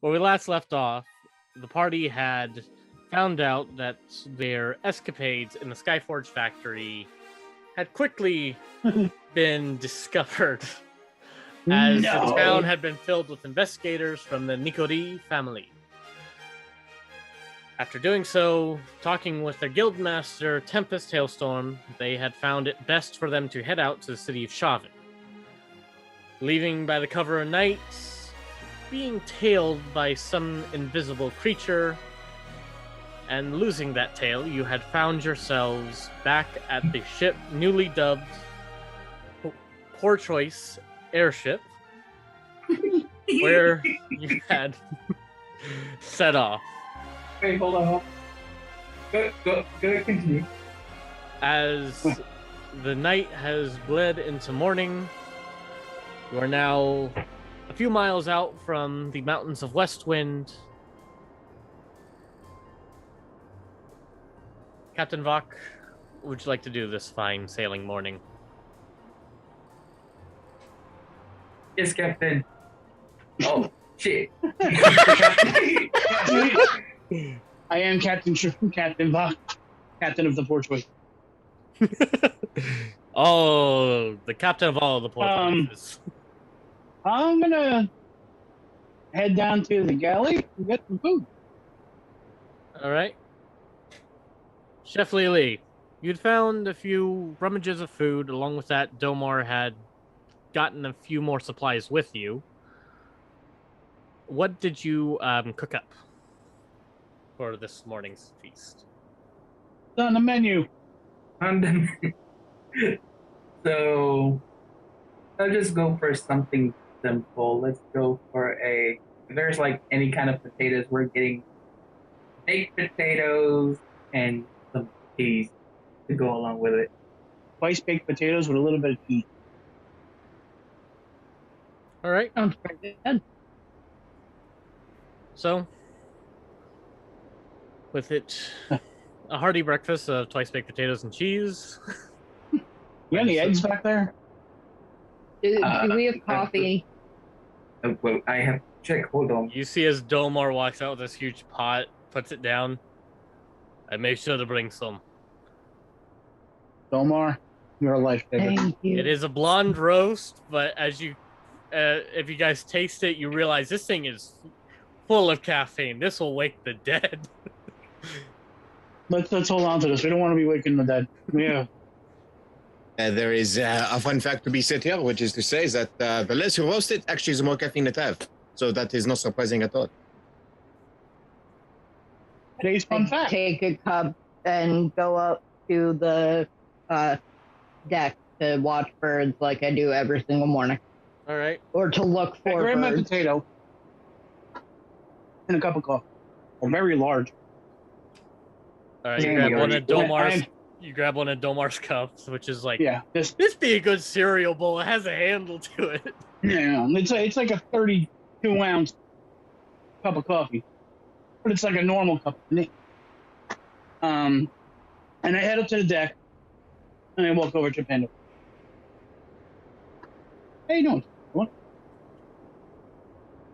Where we last left off, the party had found out that their escapades in the Skyforge factory had quickly been discovered, as the town had been filled with investigators from the Nikori family. After doing so, talking with their guildmaster, Tempest Hailstorm, they had found it best for them to head out to the city of Shavin. Leaving by the cover of night, being tailed by some invisible creature, and losing that tail, you had found yourselves back at the ship newly dubbed Poor Choice Airship, where you had set off. Wait, hold on. Go continue. As the night has bled into morning, you are now a few miles out from the mountains of Westwind. Captain Vok, what would you like to do this fine sailing morning? Yes, Captain. Oh, shit. I am Captain Vok, Captain of the Poor Choice. Oh, the captain of all the Poor Choices. I'm gonna head down to the galley and get some food. All right. Chef Lee, you'd found a few rummages of food. Along with that, Domar had gotten a few more supplies with you. What did you cook up for this morning's feast? It's on the menu. So, I'll just go for something simple. Let's go for if there's like any kind of potatoes, we're getting baked potatoes and some peas to go along with it. Twice baked potatoes with a little bit of cheese. All right. Sounds pretty good. So, with it, a hearty breakfast of twice baked potatoes and cheese. You got any eggs back there? Do we have coffee? Well, I have to check. Hold on. You see as Domar walks out with this huge pot, puts it down. I made sure to bring some. Domar, you're a lifesaver. Thank you. It is a blonde roast, but as you, if you guys taste it, you realize this thing is full of caffeine. This will wake the dead. Let's hold on to this. We don't want to be waking the dead. Yeah. There is a fun fact to be said here, which is to say that the less you roast it, actually, the more caffeine it has. So that is not surprising at all. Today's fun fact. Take a cup and go up to the deck to watch birds like I do every single morning. All right. Or to look I for grab my birds. potato and a cup of coffee. Well, very large. All right. You Yeah, grab one of I'm- Domar's. You grab one of Domar's cups, which is like, Yeah. This be a good cereal bowl. It has a handle to it. Yeah, it's like a 32-ounce cup of coffee, but it's like a normal cup for me. And I head up to the deck, and I walk over to Panda. How you doing? What?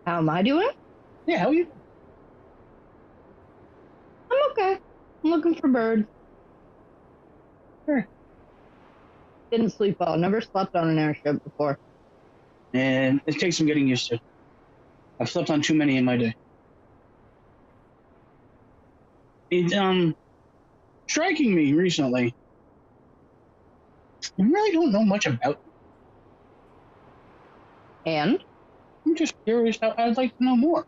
How am I doing? Yeah, how are you? I'm okay. I'm looking for birds. Sure. Didn't sleep well. Never slept on an airship before. And it takes some getting used to. I've slept on too many in my day. It's striking me recently. I really don't know much about you. And I'm just curious how I'd like to know more. Is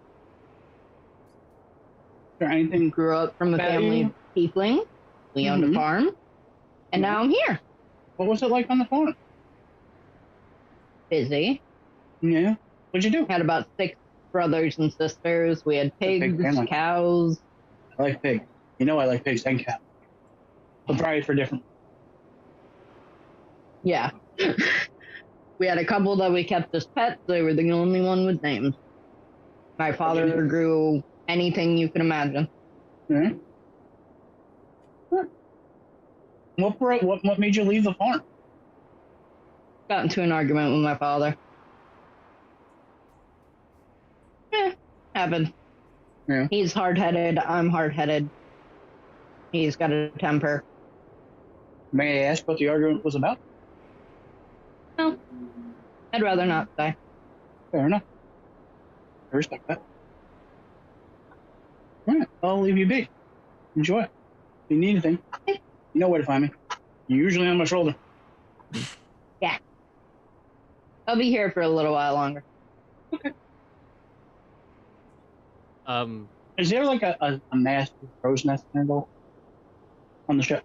there anything? grew up from a About family you? of tieflings. We owned a Mhm. farm. And now I'm here. What was it like on the farm? Busy. Yeah. What'd you do? Had about 6 brothers and sisters. We had big pigs, family. cows. I like pigs. You know I like pigs and cats. But probably for different. Yeah. We had a couple that we kept as pets. They were the only one with names. My father grew anything you can imagine. Yeah. Huh. What made you leave the farm? Got into an argument with my father. Happens. Yeah. He's hard-headed. I'm hard-headed. He's got a temper. May I ask what the argument was about? No, I'd rather not say. Fair enough. I respect that. All right, I'll leave you be. Enjoy. If you need anything, you know where to find me. You're usually on my shoulder. Yeah. I'll be here for a little while longer. Okay. Um, Is there like a massive crow's nest handle on the ship?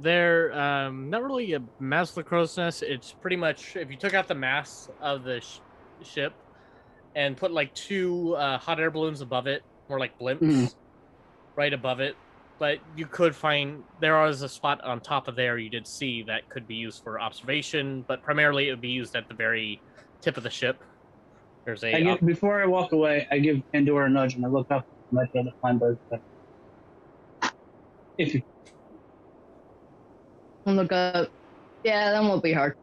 They're not really a mass of crow's nest. It's pretty much if you took out the mass of the ship and put like two hot air balloons above it, or like blimps right above it. But you could find there is a spot on top of there you did see that could be used for observation, but primarily it would be used at the very tip of the ship. There's a before I walk away, I give Pandora a nudge and I look up and might be able to find those. If you I'll look up. Yeah, that won't be hard.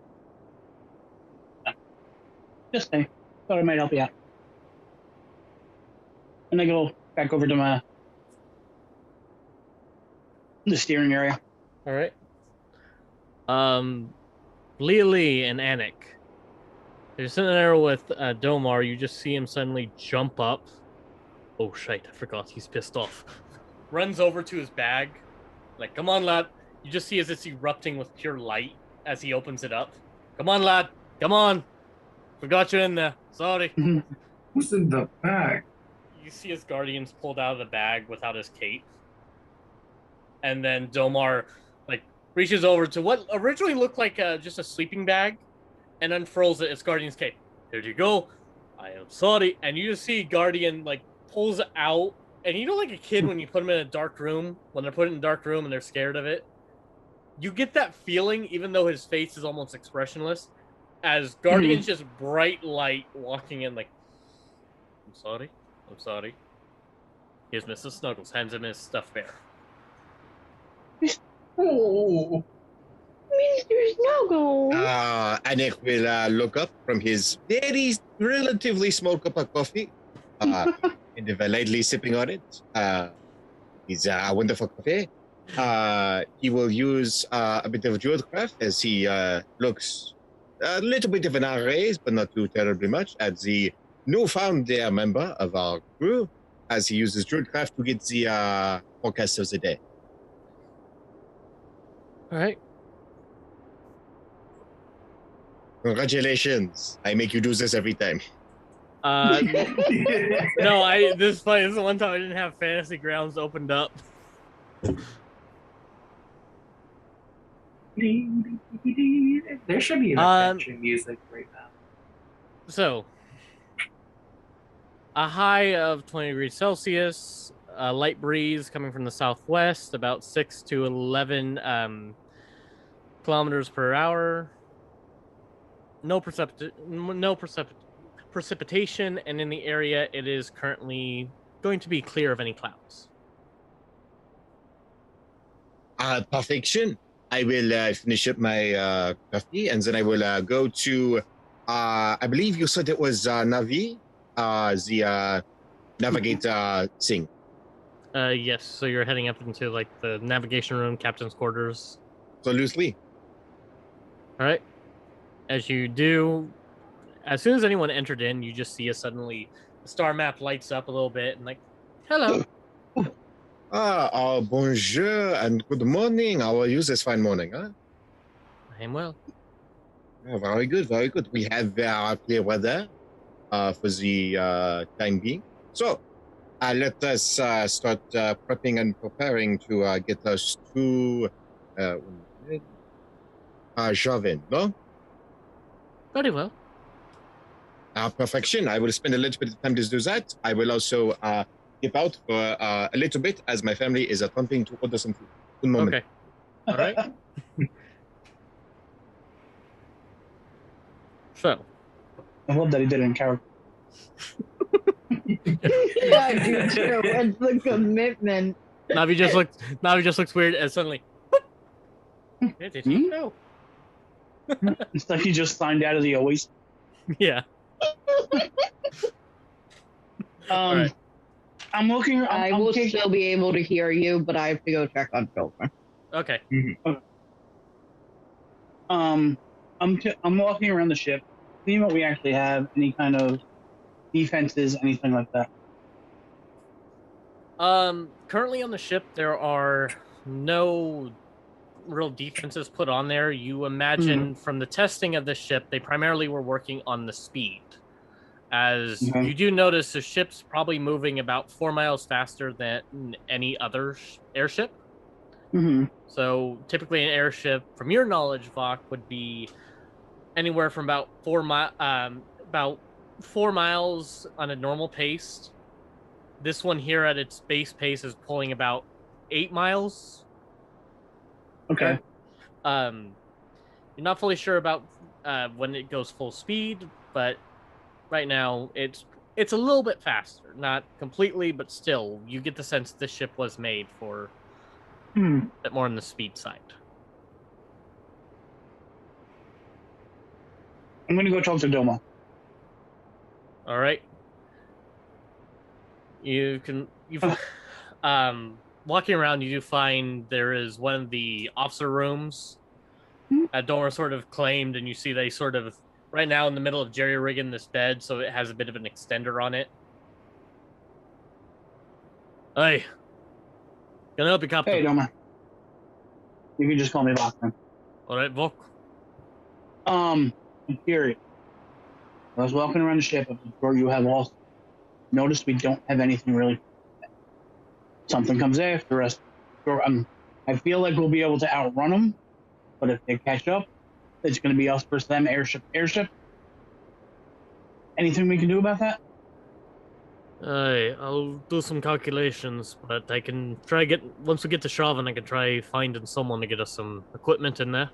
just say, thought I might help you out. And I go back over to the steering area. all right. Liege and Anik. They're sitting there with Domar. You just see him suddenly jump up. Oh shit! I forgot. He's pissed off. Runs over to his bag, like, "Come on, lad." You just see as it's erupting with pure light as he opens it up. "Come on, lad. Come on. Forgot you in there. Sorry." Who's in the bag? You see his guardians pulled out of the bag without his cape. And then Domar, like, reaches over to what originally looked like just a sleeping bag and unfurls it. It's Guardian's cape. "Here you go. I am sorry." And you just see Guardian, like, pulls out. And you know, like a kid when you put them in a dark room, when they're put in a dark room and they're scared of it? You get that feeling, even though his face is almost expressionless, as Guardian's just bright light walking in, like, I'm sorry. Here's Mr. Snuggles, hands him his stuffed bear. Oh. Mr. Snuggle. Anik will look up from his very relatively small cup of coffee and lightly sipping on it. It's a wonderful coffee. He will use a bit of Druidcraft as he looks a little bit of an raise, but not too terribly much, at the newfound member of our crew, as he uses Druidcraft to get the forecast of the day. All right. Congratulations! I make you do this every time. No, this is the one time I didn't have Fantasy Grounds opened up. There should be an adventure music right now. So, a high of 20 degrees Celsius, a light breeze coming from the southwest, about 6 to 11 kilometers per hour. No precipitation, and in the area, it is currently going to be clear of any clouds. Perfection. I will finish up my coffee, and then I will go to, I believe you said it was Navi, the navigator thing. Yes, so you're heading up into, like, the navigation room, captain's quarters. Absolutely. All right. As you do, as soon as anyone entered in, you just see the star map lights up a little bit, and like, hello. Bonjour and good morning. How are you this fine morning, huh? I am well. Very good, very good. We have clear weather for the time being. So, let us start prepping and preparing to get us to Javan, no? Very well. Perfection. I will spend a little bit of time to do that. I will also dip out for a little bit as my family is attempting to order some food. One moment. Okay. All right. So. I love that he did it in character. Yeah, dude, true. It's the commitment. Navi just looks weird as suddenly. Where did he go? It's like he just signed out of the Oasis. Yeah. Alright. I'm looking. I will still be able to hear you, but I have to go check on children. Okay. I'm walking around the ship, seeing what we actually have, any kind of defenses, anything like that. Currently on the ship, there are no real defenses put on there. You imagine from the testing of the ship, they primarily were working on the speed. As you do notice, the ship's probably moving about 4 miles faster than any other airship. So typically an airship, from your knowledge, Vok, would be anywhere from about 4 miles on a normal pace. This one here at its base pace is pulling about 8 miles. Okay. You're not fully sure about when it goes full speed, but right now it's a little bit faster. Not completely, but still, you get the sense this ship was made for a bit more on the speed side. I'm gonna go talk to Domo. All right. Walking around, you do find there is one of the officer rooms that Dora sort of claimed, and you see they sort of right now in the middle of jerry-rigging this bed, so it has a bit of an extender on it. Hey, can I help you, Captain? Hey, Domo. You can just call me Vok, man. All right, Vok. I'm curious. I was walking around the ship. I'm sure you have also noticed we don't have anything really. Something comes after us. I feel like we'll be able to outrun them, but if they catch up, it's going to be us versus them, airship. Anything we can do about that? I'll do some calculations, but I can try once we get to Chauvin, I can try finding someone to get us some equipment in there.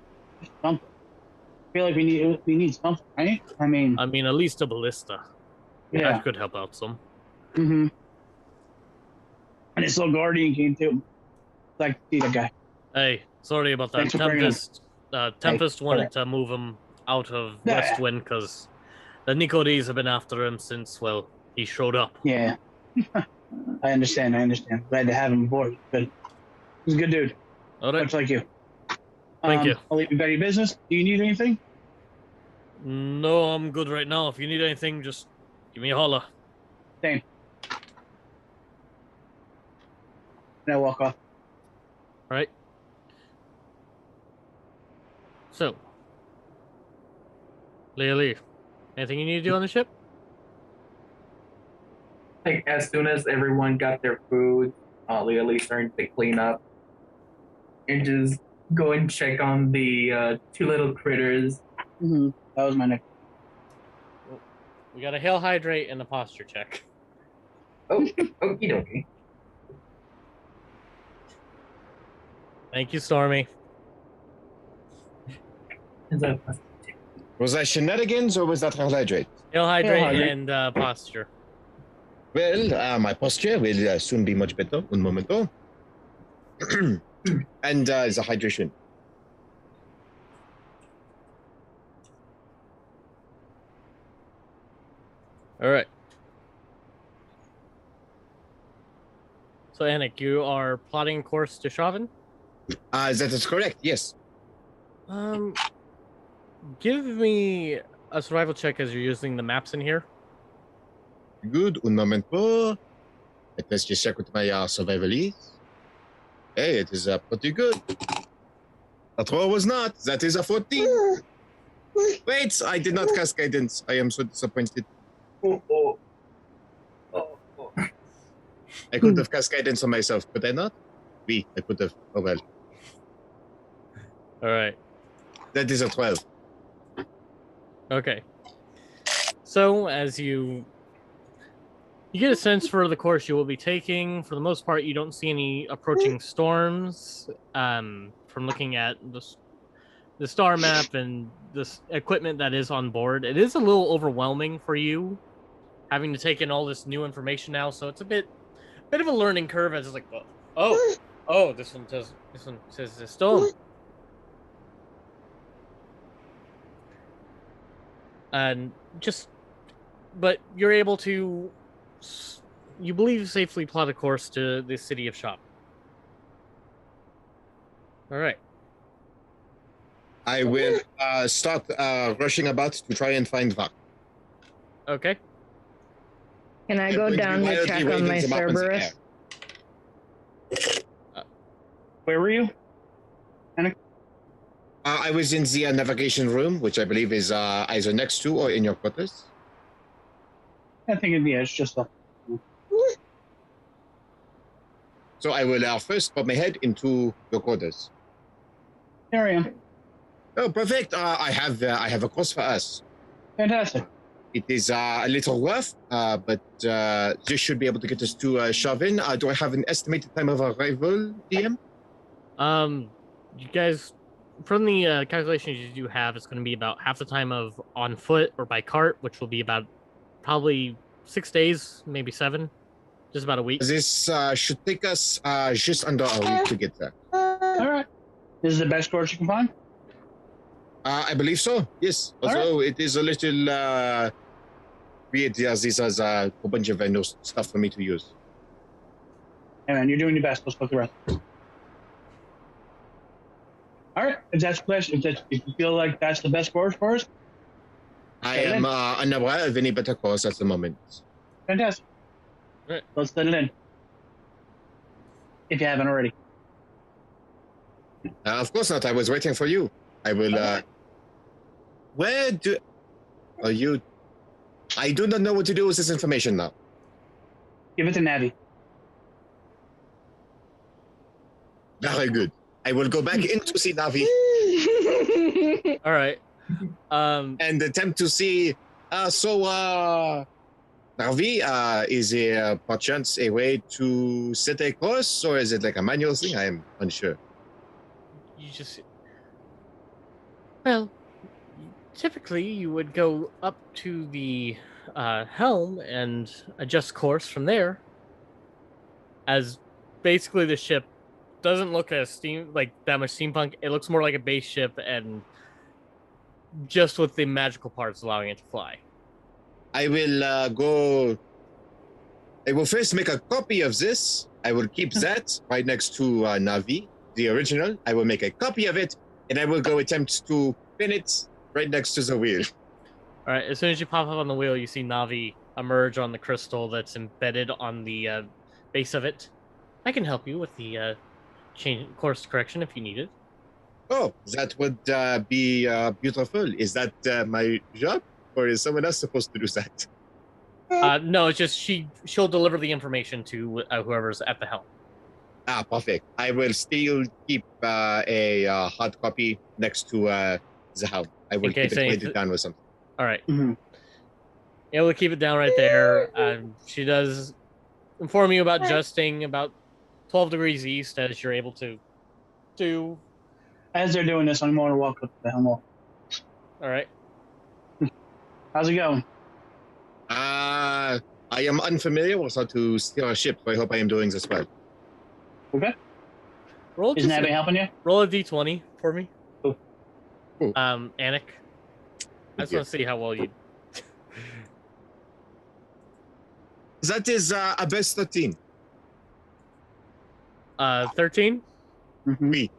Something. I feel like we need something, right? I mean, at least a ballista. Yeah. That could help out some. And I saw Guardian came too. Like, see that guy. Hey, sorry about that. Thanks for bringing Tempest wanted to move him out of Westwind because the Nicodes have been after him since, well, he showed up. Yeah. I understand. Glad to have him aboard. Good. He's a good dude. All right. Much like you. Thank you. I'll leave you about your business. Do you need anything? No, I'm good right now. If you need anything, just give me a holler. Same. And I walk off. All right. So, Liege, anything you need to do on the ship? Like, as soon as everyone got their food, Lily started to clean up and just go and check on the two little critters. That was my next. We got a hail hydrate and a posture check. Oh, okie dokie. Thank you, Stormy. Was that Shenanigans or was that Hydrate? Hail hydrate and posture. Well, my posture will soon be much better. Un momento. And the hydration. All right. So, Anik, you are plotting course to Chauvin? That is correct, yes. Give me a survival check as you're using the maps in here. Good. Un momento. Let's just check with my survival list. Hey, it is pretty good. That roll was not. That is a 14. Wait, I did not cast guidance. I am so disappointed. I could have cast guidance on myself, could I not? I could have. Oh well. All right. That is a 12. Okay. So, as you get a sense for the course you will be taking, for the most part, you don't see any approaching storms. From looking at the star map and this equipment that is on board, it is a little overwhelming for you, having to take in all this new information now. So it's a bit of a learning curve. As it's like, this one says the storm. And but you're able to you believe safely plot a course to the city of Shop. All right. I will start rushing about to try and find Vak. Okay. Can I go down to check on my Cerberus? Where were you? I was in the navigation room, which I believe is either next to or in your quarters. I think it's just a. So I will first put my head into your quarters. There I am. Oh, perfect. I have a course for us. Fantastic. It is a little rough, but this should be able to get us to Shavin. Do I have an estimated time of arrival, DM? You guys, from the calculations you do have, it's going to be about half the time of on foot or by cart, which will be about probably 6 days, maybe 7, just about a week. This should take us just under a week to get there. All right. This is the best course you can find? I believe so, yes. Although it is a little weird. Yeah, this has a whole bunch of vendor stuff for me to use. Hey, man, you're doing your best. Let's go the rest. All right. If that's the best, if you feel like that's the best course for us, I am unaware of any better course at the moment. fantastic. Right. Let's set it in. If you haven't already. Of course not. I was waiting for you. I will. Where are you? I do not know what to do with this information now. Give it to Navi. Very good. I will go back in to see Navi All right. and attempt to see. Navi, is there perchance a way to set a course, or is it like a manual thing? I am unsure. You just. Well, typically you would go up to the helm and adjust course from there. As basically the ship doesn't look as that much steampunk. It looks more like a base ship, and just with the magical parts allowing it to fly. I will go. I will first make a copy of this. I will keep that right next to Navi, the original. I will make a copy of it, and I will go attempt to pin it right next to the wheel. All right. As soon as you pop up on the wheel, you see Navi emerge on the crystal that's embedded on the base of it. I can help you with the change course correction if you need it. Oh, that would be beautiful. Is that my job, or is someone else supposed to do that? No, it's just she'll deliver the information to whoever's at the helm. Ah, perfect. I will still keep a hard copy next to the helm. I will keep it weighted down with something. All right. Mm-hmm. Yeah, we'll keep it down right there. She does inform you about adjusting about 12 degrees east as you're able to do. As they're doing this, I'm going to walk up to the helm. All right. How's it going? I am unfamiliar with how to steer a ship, so I hope I am doing this well. Okay. Is Navi helping you? Roll a d20 for me. Ooh. Anik. I just want to see how well you. That is a best 13. 13. Mm-hmm. Me.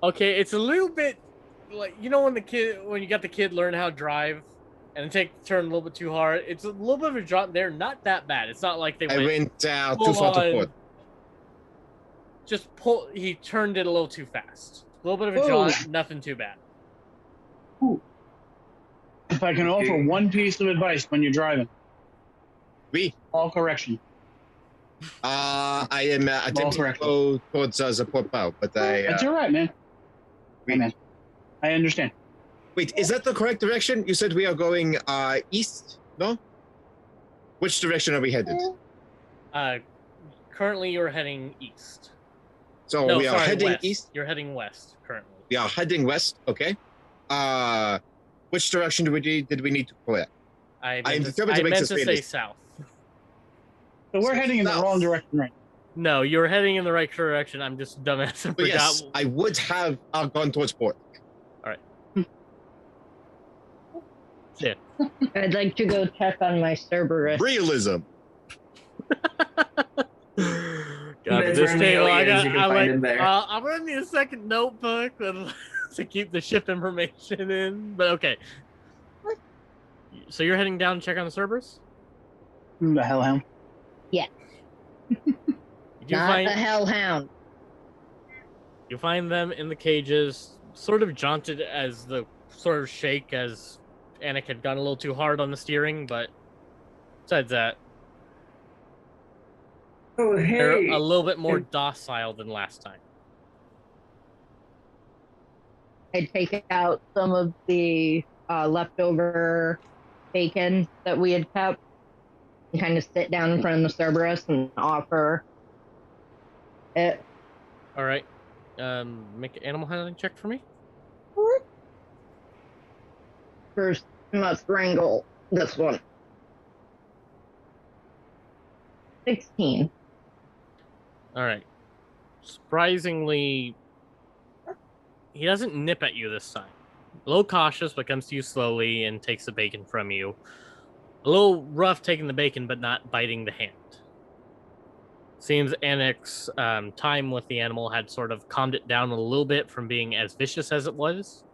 Okay, it's a little bit like when you got the kid learn how to drive and take the turn a little bit too hard. It's a little bit of a drop there, not that bad. It's not like I went too far to port. Just pull. He turned it a little too fast. A little bit of a jaunt, nothing too bad. Ooh. If I can offer one piece of advice when you're driving, all correction. I am attempting to go towards the port bow, but That's all right, man. Hey, man. I understand. Wait, is that the correct direction? You said we are going east, no? Which direction are we headed? Currently you're heading east. So we are heading west. east? You're heading west currently. We are heading west, okay. Which direction did we need to go at? I meant to say south. So we're heading in the wrong direction right now. No, you're heading in the right direction. I'm just dumbass and forgot. Yes, I would have gone towards port. All right. Yeah. I'd like to go check on my Cerberus. Realism. That's this where table, Leo is. You can find him there. I'm gonna need a second notebook to keep the ship information in. But okay. So you're heading down to check on the Cerberus? The hellhound. Yeah. Not the hellhound. You find them in the cages, sort of jaunted as the sort of shake as Anik had gone a little too hard on the steering, but besides that, Oh, hey. they're a little bit more docile than last time. I take out some of the leftover bacon that we had kept and kind of sit down in front of the Cerberus and offer it. All right. Make an animal handling check for me. First, I must wrangle this one. 16. All right. Surprisingly, he doesn't nip at you this time. A little cautious, but comes to you slowly and takes the bacon from you. A little rough taking the bacon, but not biting the hand. Seems Anik's time with the animal had sort of calmed it down a little bit from being as vicious as it was.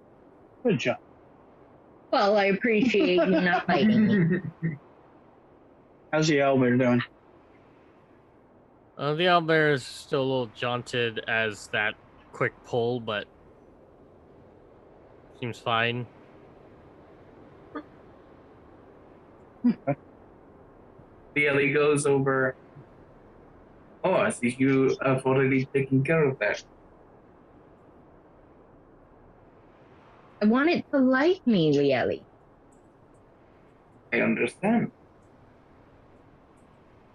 Good job. Well, I appreciate you not biting me. How's the owlbear doing? The owlbear is still a little jaunted as that quick pull, but seems fine. The Ellie goes over. Oh, I see you have already taken care of that. I want it to like me, Lieli. I understand.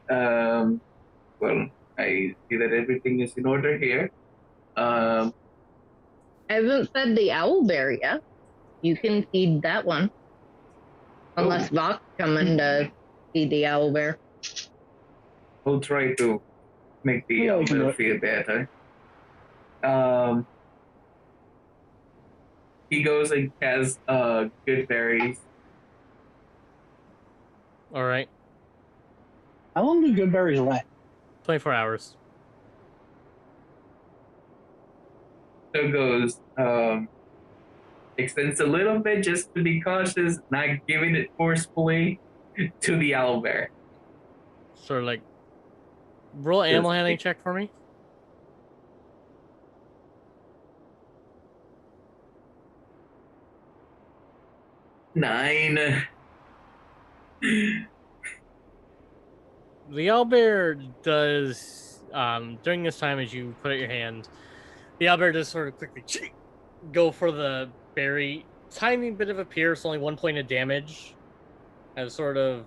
Well, I see that everything is in order here. I haven't fed the owlbear yet. You can feed that one. Unless Vok's coming to feed the owlbear. We'll try to make the owlbear feel better. He goes and has good berries. All right. How long do good berries last? 24 hours. So goes, extends a little bit just to be cautious, not giving it forcefully to the owlbear. Sort of like, roll an animal handling check for me. Nine. The owlbear does, during this time as you put out your hand, the owlbear does sort of quickly go for the berry. Tiny bit of a pierce, only 1 point of damage. As sort of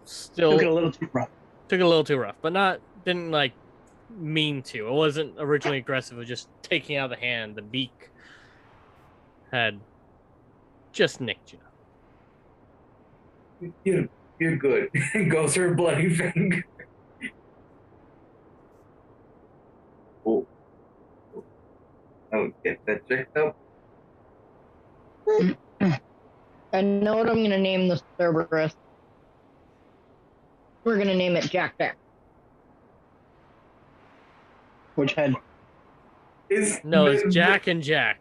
still Took it a little too rough. Took it a little too rough, but didn't like mean to. It wasn't originally aggressive. It was just taking out of the hand. The beak had just nicked you. You're good. Goes her bloody finger. Oh. I'll get that checked up. I know what I'm going to name the Cerberus. We're going to name it Jack Jack. Which head? It's Jack and Jack.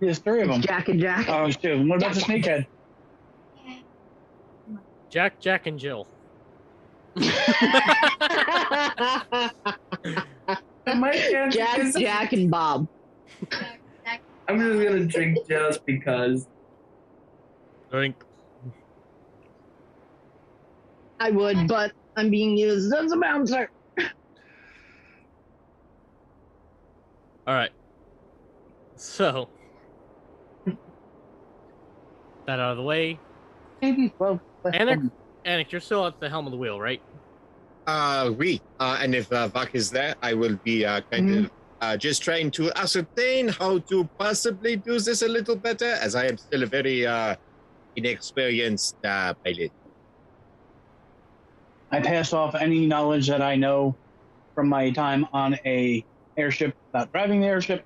There's three of them. Jack and Jack. Oh, it's two. What about the snakehead? Jack, Jack, and Jill. Jack, and Bob. I'm just gonna drink just because. Drink. I would, but I'm being used as a bouncer. All right. So, that out of the way. Maybe 12. Anik, you're still at the helm of the wheel, right? And if Vok is there, I will be kind of just trying to ascertain how to possibly do this a little better, as I am still a very inexperienced pilot. I pass off any knowledge that I know from my time on a airship, about driving the airship,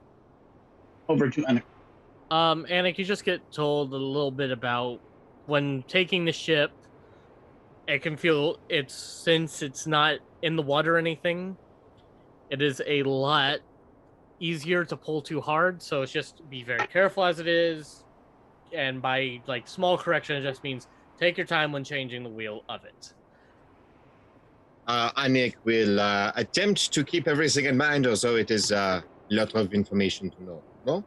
over to Anik. Anik, you just get told a little bit about when taking the ship, it can feel since it's not in the water or anything, it is a lot easier to pull too hard. So it's just be very careful as it is, and by like small correction, it just means take your time when changing the wheel of it. Anik will attempt to keep everything in mind, although it is a lot of information to know. No?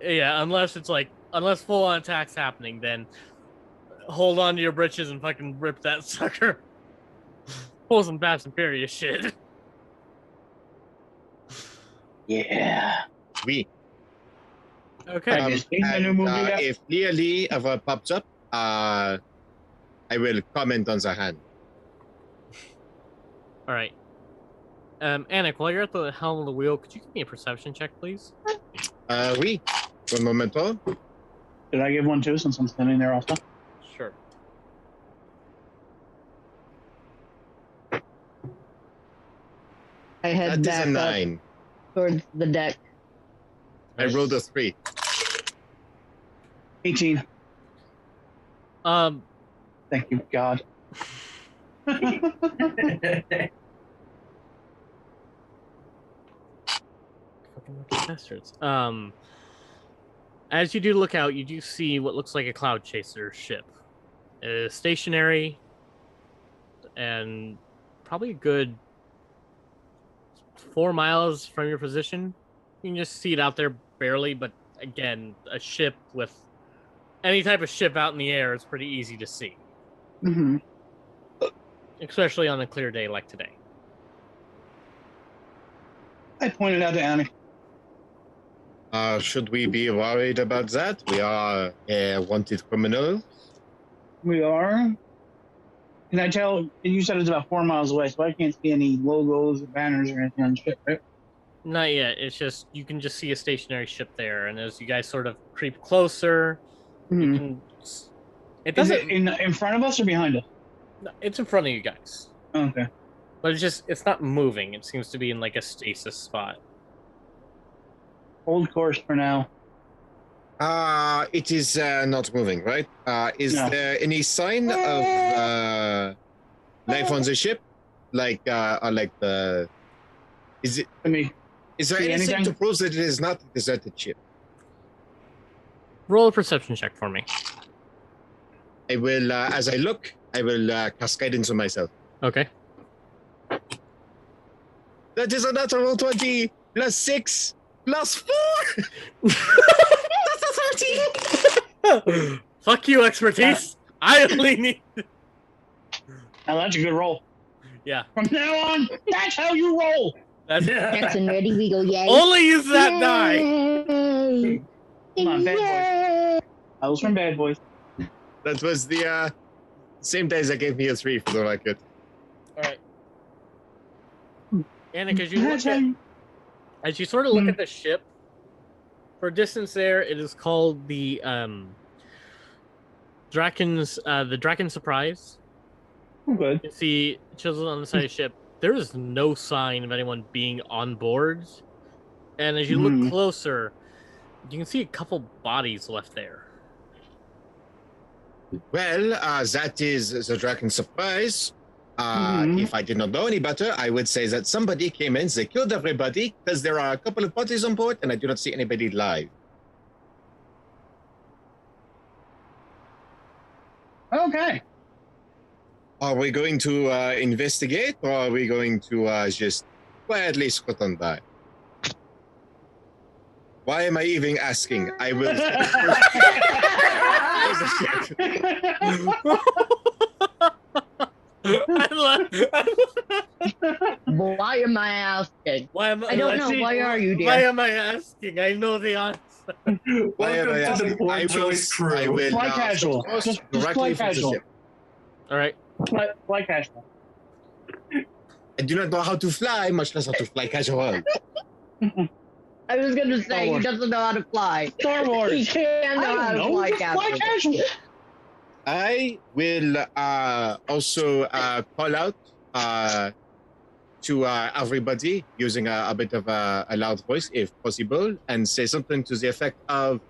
Yeah, unless full on attack's happening, then hold on to your britches and fucking rip that sucker. Pull some Fast and Furious shit. Yeah. We. Okay. If Lee ever pops up, I will comment on the hand. All right. Anik, while you're at the helm of the wheel, could you give me a perception check, please? Oui. Un momento. Did I give one too, since I'm standing there also? Sure. I head That is a back 9. up towards the deck. I rolled a 3. 18. Thank you, God. Fucking bastards. As you do look out, you do see what looks like a cloud chaser ship. It is stationary and probably a good 4 miles from your position. You can just see it out there barely, but again, a ship with any type of ship out in the air is pretty easy to see. Mm-hmm. Especially on a clear day like today. I pointed out to Annie. Should we be worried about that? We are a wanted criminal. We are. Can I tell? You said it's about 4 miles away, so I can't see any logos or banners or anything on the ship, right? Not yet. It's just you can just see a stationary ship there, and as you guys sort of creep closer, you can. It Is doesn't. it in front of us or behind us? It's in front of you guys, Okay. but it's not moving. It seems to be in like a stasis spot. Hold course for now. It is not moving, right? Is there any sign of life on the ship? Like the... Is there anything to prove that it is not a deserted ship? Roll a perception check for me. I will, as I look, I will cast guidance on myself. Okay. That is a natural 20 plus 6 plus 4! That's a 13! Fuck you, expertise! I only need... Now that's a good roll. Yeah. From now on, that's how you roll! Jackson, ready, we go, yay. Only use that die! Yay. Come on, Bad Boys. I was from Bad Boys. That was the same days that gave me a 3 for the record. Alright. Anik, as you sort of look at the ship, for a distance there, it is called the Drakken Surprise. Good. You can see chiseled on the side of the ship. There is no sign of anyone being on board. And as you look closer, you can see a couple bodies left there. Well, that is the Drakken Surprise. If I did not know any better, I would say that somebody came in, they killed everybody, because there are a couple of bodies on board, and I do not see anybody live. Okay. Are we going to investigate, or are we going to just quietly squat on by? Why am I even asking? I will... Why am I asking? I don't know. Why are you, dear? Why am I asking? I know the answer. Why am I asking? I will Fly casual. Just fly casual. All right. Fly casual. I do not know how to fly, much less how to fly casual. I was going to say, he doesn't know how to fly. Star Wars. He can't know how to fly casual. I will also call out to everybody using a bit of a loud voice, if possible, and say something to the effect of,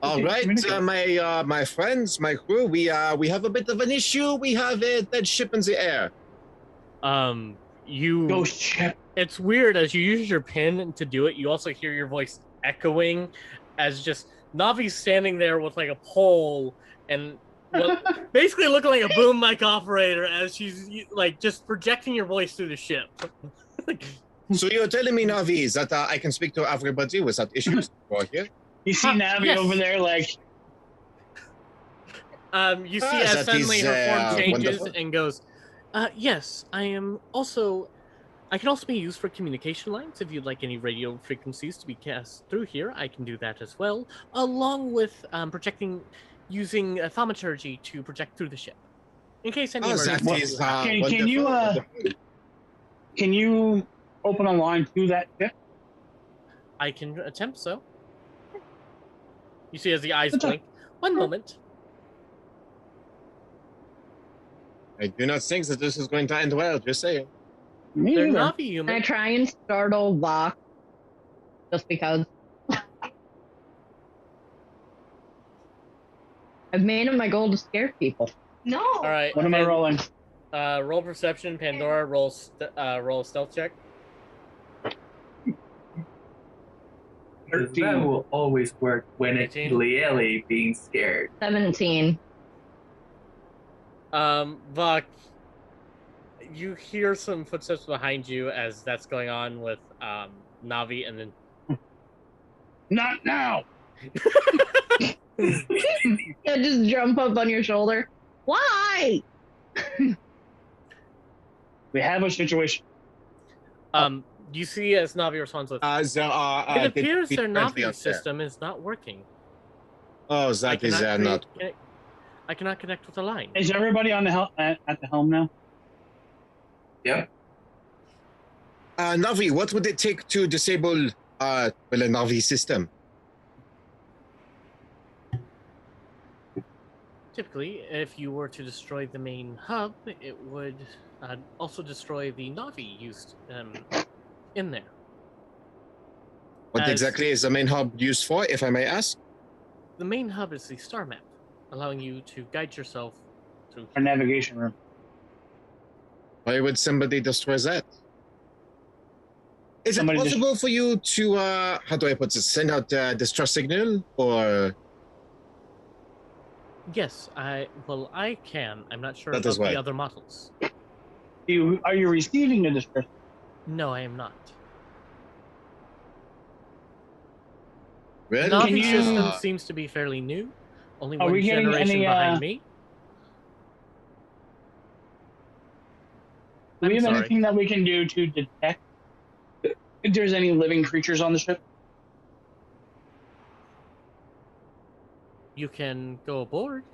All right, Communicate. my friends, my crew, we have a bit of an issue. We have a dead ship in the air. You. Ghost ship. It's weird as you use your pin to do it. You also hear your voice echoing, as just Navi's standing there with like a pole and basically looking like a boom mic operator as she's like just projecting your voice through the ship. So you're telling me, Navi, that I can speak to everybody without issues over here? You see Navi yes. over there, like. You see as suddenly her form changes wonderful. and goes, yes, I can also be used for communication lines. If you'd like any radio frequencies to be cast through here, I can do that as well, along with using thaumaturgy to project through the ship. In case any emergency. Can you open a line to that ship? I can attempt so. You see as the eyes blink. One moment. I do not think that this is going to end well, just saying. They're not human. I try and startle Vox just because. I've made it my goal to scare people. No. All right. What am I rolling? Roll perception. Pandora, roll a stealth check. That will always work when it's 18. Lieli being scared. 17. Vok, you hear some footsteps behind you as that's going on with Navi, and then Not now. I just jump up on your shoulder. Why? We have a situation. You see as Navi responds with, it appears their Navi system is not working. Oh, that is not. I cannot connect with the line. Is everybody on the at the helm now? Yep. Navi, what would it take to disable a Navi system? Typically, if you were to destroy the main hub, it would also destroy the Navi used in there. What exactly is the main hub used for, if I may ask? The main hub is the star map, allowing you to guide yourself through Our navigation room. Why would somebody destroy that? Is it possible for you to, how do I put this, send out a distress signal, or... Yes, I can. I'm not sure That about is why. the other models. Are you receiving a distress? No, I am not. Well, The Navi system seems to be fairly new. Only one generation behind me. Do we have anything that we can do to detect if there's any living creatures on the ship? You can go aboard.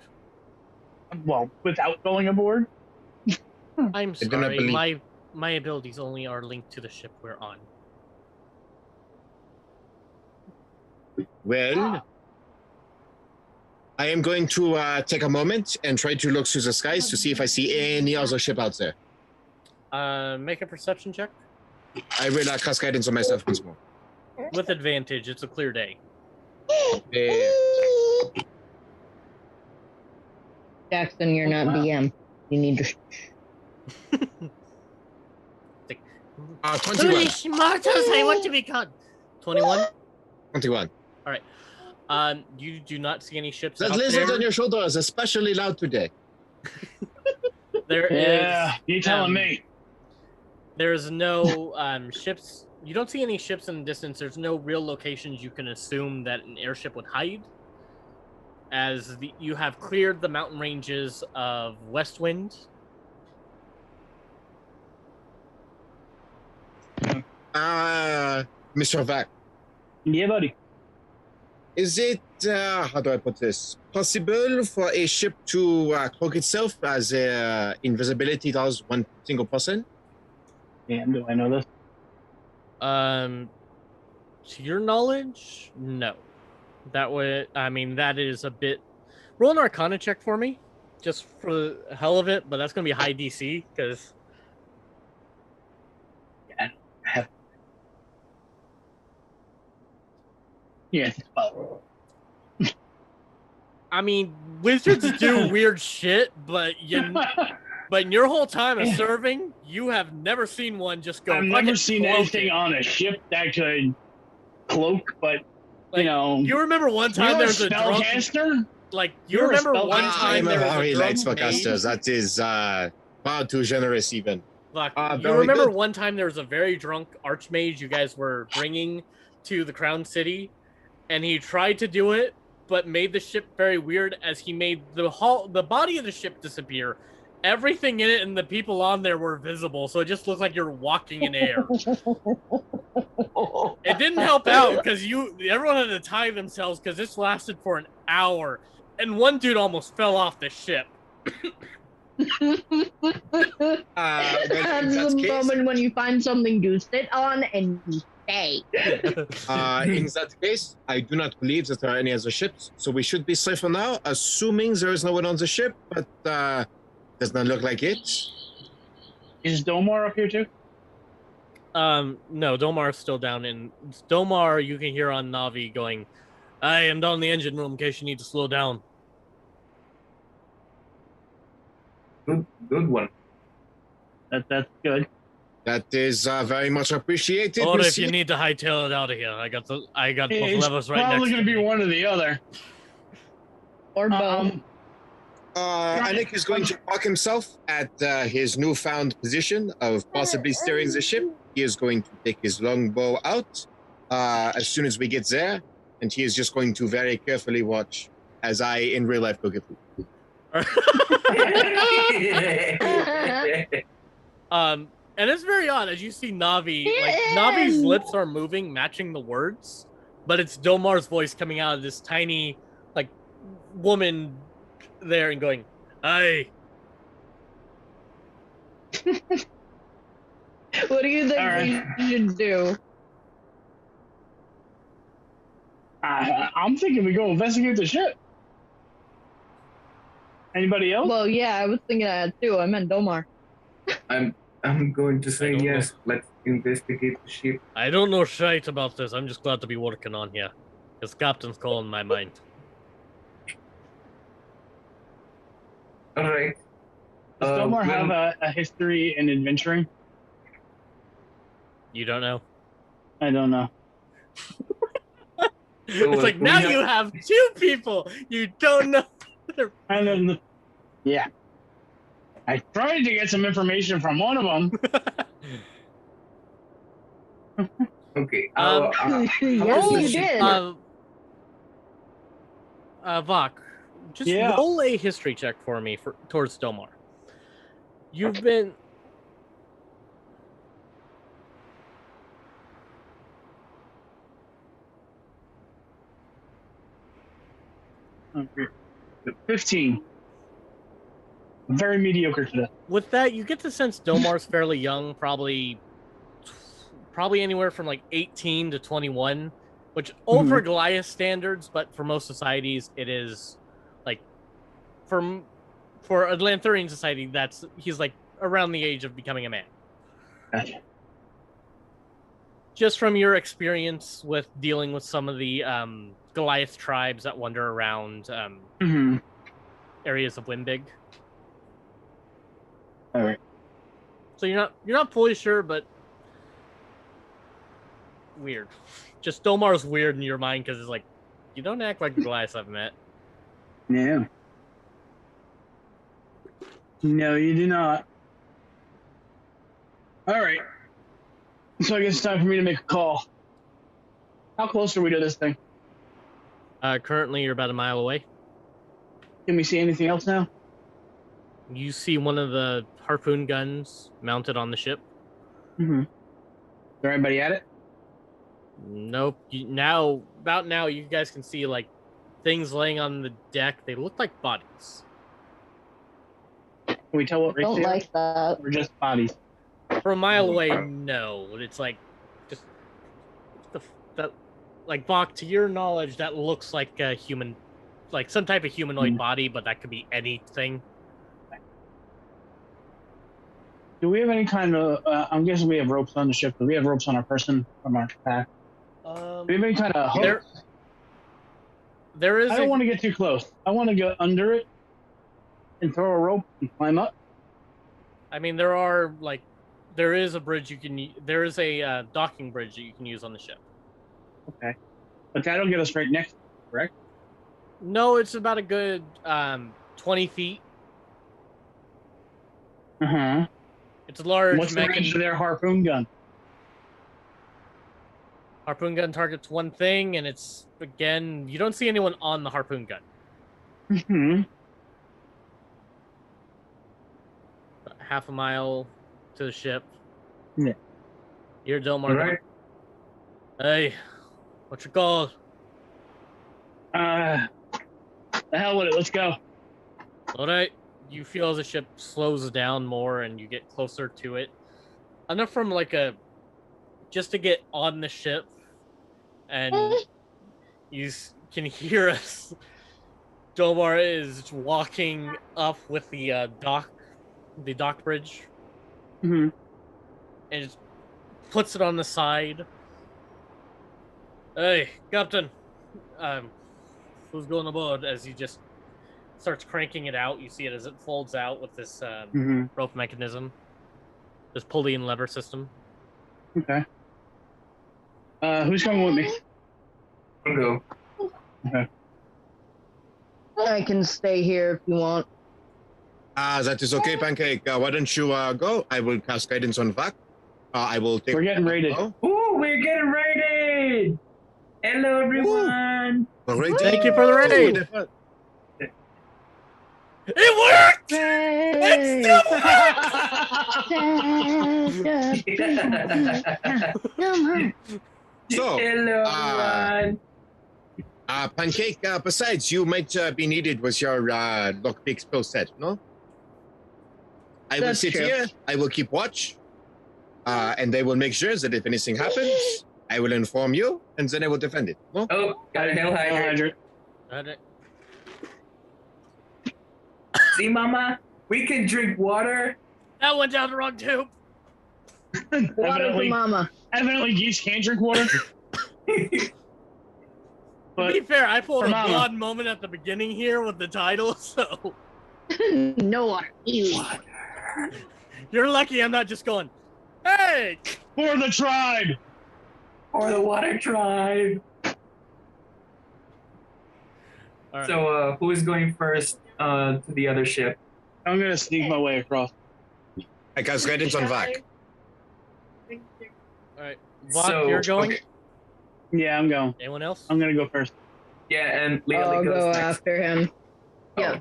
Well, without going aboard? I'm sorry, my abilities only are linked to the ship we're on. Well, I am going to take a moment and try to look through the skies to see if I see any other ship out there. Make a perception check. I will cast guidance on myself once more. With advantage, it's a clear day. Jackson, you're not DM. You need to... 21. Smartest, I want to be caught. 21? 21. All right. You do not see any ships That out lizard there. on your shoulder is especially loud today. There is... you telling me. There's no ships. You don't see any ships in the distance. There's no real locations you can assume that an airship would hide. As you have cleared the mountain ranges of Westwind. Mr. Vac. Yeah, buddy. Is it, how do I put this, possible for a ship to cloak itself as invisibility does one single person? Damn, do I know this? To your knowledge, no. That is a bit... Roll an Arcana check for me, just for the hell of it, but that's going to be high DC, because... Yeah, I mean, wizards do weird shit, but in your whole time of serving, you have never seen one just go. I've never seen anything on a ship that could cloak, but like, you remember one time there was a drunk. Like you remember one time there was a drunk spellcaster. That is far too generous, even. Look, you remember one time there was a very drunk archmage you guys were bringing to the Crown City, and he tried to do it, but made the ship very weird as he made the body of the ship disappear. Everything in it and the people on there were visible, so it just looked like you're walking in air. It didn't help out because everyone had to tie themselves because this lasted for an hour, and one dude almost fell off the ship. That's the moment when you find something to sit on and you stay. In that case, I do not believe that there are any other ships, so we should be safe for now, assuming there is no one on the ship, but does not look like it. Is Domar up here too? No, Domar's still down in Domar. You can hear on Navi going, "I am down in the engine room in case you need to slow down." Good one. That's good. That is very much appreciated. Or if you need to hightail it out of here, I got both levers right next to me. Probably going to be one or the other. Or both. Anik is going to park himself at his newfound position of possibly steering the ship. He is going to take his longbow out as soon as we get there, and he is just going to very carefully watch as I, in real life, go get food. And it's very odd as you see Navi, like Navi's lips are moving, matching the words, but it's Domar's voice coming out of this tiny, like, woman there and going, "Aye." What do you think we should do? I'm thinking we go investigate the ship. Anybody else? Well, yeah, I was thinking that too. I meant Domar. I'm going to say yes. Let's investigate the ship. I don't know shit about this. I'm just glad to be working on here. Because Captain's calling my mind. All right. Does Domar have a history in adventuring? You don't know? I don't know. It's like, now you have two people you don't know. I don't know. Yeah. I tried to get some information from one of them. Okay. Yes, you did. Vok, just roll a history check for me towards Domar. You've been... Okay. 15. Very mediocre today. With that, you get the sense Domar's fairly young, probably anywhere from like 18 to 21, which over Goliath standards, but for most societies, it is like for a Lanthurian society, he's like around the age of becoming a man. Gotcha. Just from your experience with dealing with some of the Goliath tribes that wander around areas of Wimbig. All right. So you're not fully sure, but weird. Just Domar's weird in your mind because it's like, you don't act like the Goliaths I've met. No. No, you do not. All right. So I guess it's time for me to make a call. How close are we to this thing? Currently, you're about a mile away. Can we see anything else now? You see one of the harpoon guns mounted on the ship. Is there anybody at it? Nope. About now, you guys can see like things laying on the deck. They look like bodies. Can we tell what race Don't they like that. are? Or just bodies? For a mile away, no. It's like just that. Like Vok, to your knowledge, that looks like a human, like some type of humanoid body, but that could be anything. Do we have any kind of? I'm guessing we have ropes on the ship. Do we have ropes on our person from our pack? Do we have any kind of hook? There is. I don't want to get too close. I want to go under it and throw a rope and climb up. I mean, there is a bridge you can. There is a docking bridge that you can use on the ship. Okay. But that'll get us right next to it, correct? No, it's about a good 20 feet. Uh-huh. It's a large. What's the range of their harpoon gun? Harpoon gun targets one thing, and it's again. You don't see anyone on the harpoon gun. Mm-hmm. About half a mile to the ship. Yeah. You're Delmar. All right. Hey, what's your call? The hell with it. Let's go. All right. You feel as the ship slows down more, and you get closer to it. Enough from just to get on the ship, and you can hear us. Delmar is walking up with the dock bridge, Mm-hmm. and just puts it on the side. Hey, Captain, who's going aboard? As he just starts cranking it out, you see it as it folds out with this rope mechanism, this pulley and lever system. Okay. Who's coming with me? I'll go. Okay. I can stay here if you want. That is okay, Pancake. Why don't you go? I will cast guidance on Vac. I will take. We're getting raided. Oh, Ooh, we're getting raided! Hello, everyone! alright. Thank you for the raid. It worked! Yay! So, Hello, everyone! Pancake, besides, you might be needed with your lockpick spell set, no? I will That's sit true. here, I will keep watch, and I will make sure that if anything happens, I will inform you, and then I will defend it, no? Oh, got a hell hydrant. See, Mama? We can drink water. That went down the wrong tube. Water for Evidently, mama. evidently, geese can't drink water. To But be fair, I pulled for a Mama. blonde moment at the beginning here with the title, so No water. Ew. you're lucky I'm not just going, hey! for the tribe. Or the water tribe. All right. So, who is going first to the other ship? I'm gonna sneak my way across. I cast guidance on Vac. All right. Vok, you're going? Okay. Yeah, I'm going. Anyone else? I'm gonna go first. Yeah, and I'll Leonie go goes next. after him. Oh, Yeah,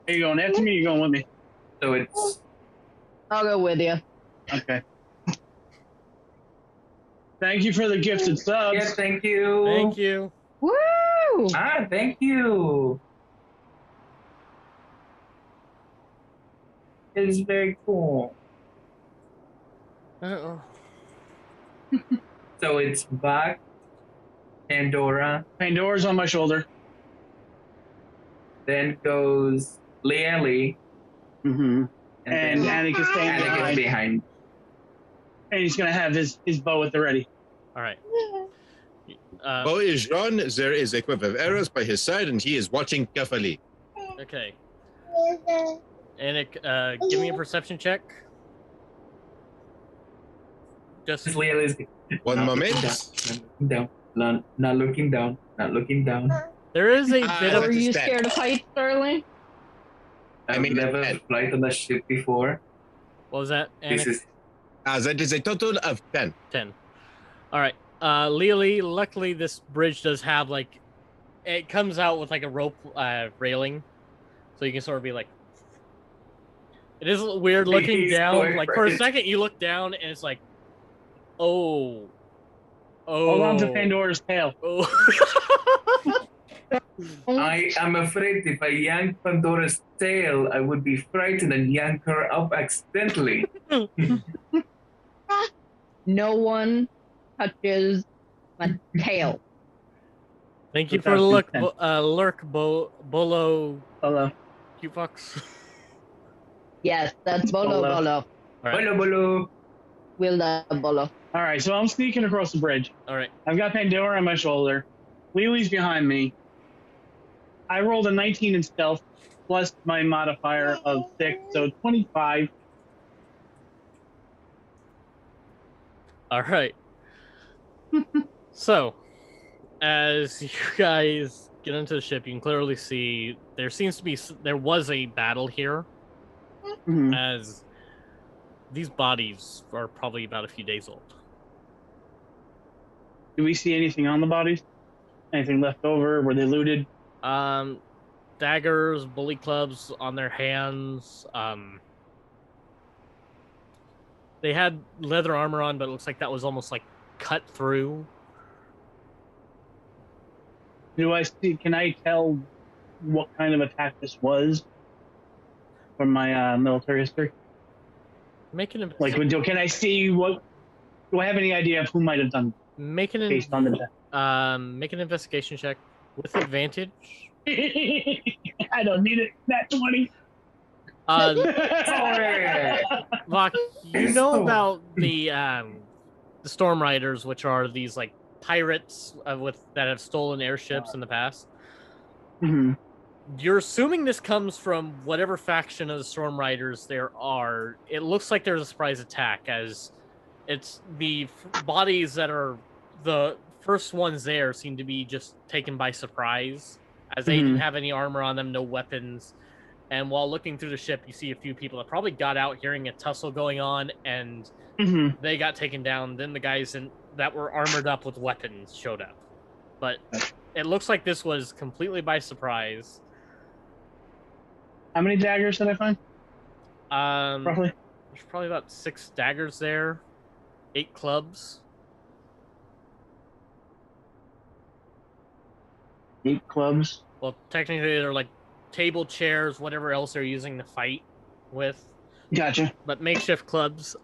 Are you going after me or you going with me? So it's I'll go with you. Okay. Thank you for the gifted subs. yeah, thank you. Thank you. Woo! Thank you. It is very cool. Uh-oh. So it's Bach, Pandora, Pandora's on my shoulder. then goes Lieli, Mm-hmm. And then Annika staying Annika behind. behind. And he's gonna have his bow at the ready. All right. Bow is drawn, there is a quiver of arrows by his side, and he is watching carefully. Okay. Anik, give me a perception check. Just Lieli's One not moment. looking down, not looking down, not looking down. there is a bit Were of you Stand. scared of heights, Sterling? I I've mean, never flight on a ship before. what was that? This Anik? is That is a total of 10. 10. All right. Lily, luckily this bridge does have it comes out with a rope railing, so you can sort of be like. It is weird looking He's down. going For a first. second, you look down and it's like, oh. Hold on to Pandora's tail. Oh. I am afraid if I yank Pandora's tail, I would be frightened and yank her up accidentally. No one touches my tail. Thank you for the Without look, consent. Bolo, Hello. cute fox. Yes, that's Bolo Bolo. Bolo. All right. Bolo bolo. We'll Bolo. All right, so I'm sneaking across the bridge. All right. I've got Pandora on my shoulder. Lily's behind me. I rolled a 19 in stealth plus my modifier of 6, so 25. All right. So, as you guys get into the ship, you can clearly see there was a battle here, Mhm. as these bodies are probably about a few days old. Do we see anything on the bodies? Anything left over? Were they looted? Daggers, bully clubs on their hands. They had leather armor on, but it looks like that was almost like cut through. Do I see? Can I tell what kind of attack this was from my military history? Make an Like, can I see what? Do I have any idea of who might have done make an based on the death? make an investigation check with advantage. I don't need it. That 20. Vok, you know about the Storm Riders, which are these like pirates that have stolen airships in the past. Mm-hmm. You're assuming this comes from whatever faction of the Storm Riders there are. It looks like there's a surprise attack, as it's the bodies that are the first ones there seem to be just taken by surprise, as they didn't have any armor on them, no weapons. And while looking through the ship, you see a few people that probably got out hearing a tussle going on, and they got taken down. Then the guys that were armored up with weapons showed up. But it looks like this was completely by surprise. How many daggers did I find? Roughly? There's probably about 6 daggers there, 8 clubs. 8 clubs? Well, technically they're like table chairs, whatever else they're using to fight with. Gotcha. But makeshift clubs.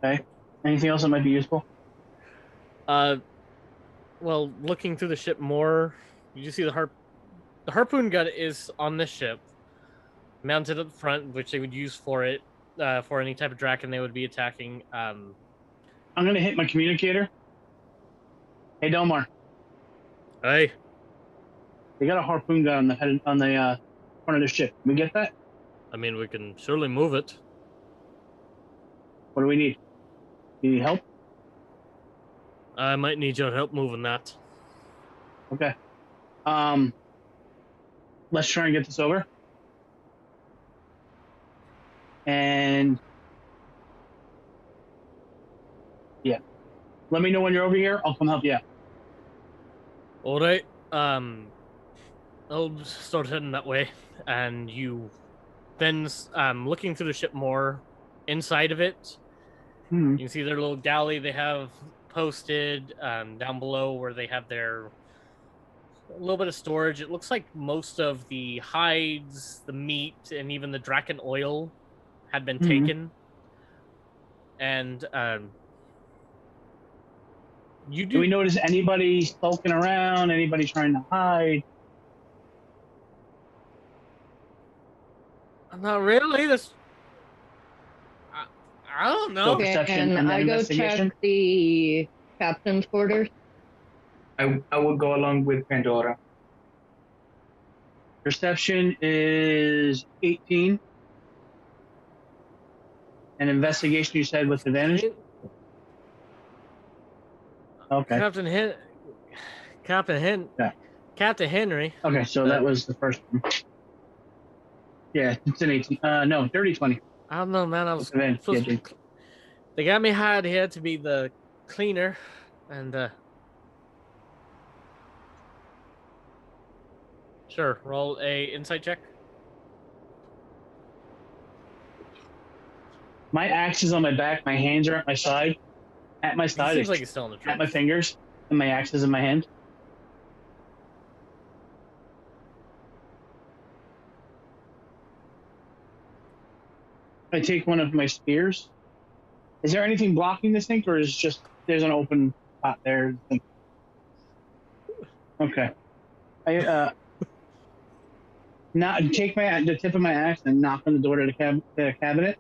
Okay. Anything else that might be useful? Well, looking through the ship more, you see the harpoon gun is on this ship, mounted up front, which they would use for it, for any type of Drakken they would be attacking. I'm gonna hit my communicator. Hey, Delmar. Hey. They got a harpoon gun on the head on the front of the ship. Can we get that? I mean, we can surely move it. What do we need? You need help? I might need your help moving that. Okay. Let's try and get this over. And yeah, let me know when you're over here. I'll come help you out. All right. I'll start heading that way, and you then looking through the ship more inside of it. You can see their little galley they have posted down below, where they have a little bit of storage. It looks like most of the hides, the meat, and even the Drakken oil had been taken. And do we notice anybody sulking around? Anybody trying to hide? Not really. I don't know. Okay, and I go check the captain's quarters. I will go along with Pandora. Perception is 18. And investigation, you said, with advantage? Okay. Captain Henry. Okay, so that was the first one. Yeah, it's an 18. No, dirty 20. I don't know, man. Yeah, they got me hired here to be the cleaner, and sure, roll a insight check. My axe is on my back. My hands are at my side. At my side. It seems like he's still in the tree. At my fingers, and my axe is in my hand. I take one of my spears. Is there anything blocking this thing, or is just there's an open spot there? Okay. I take the tip of my axe and knock on the door to the cabinet.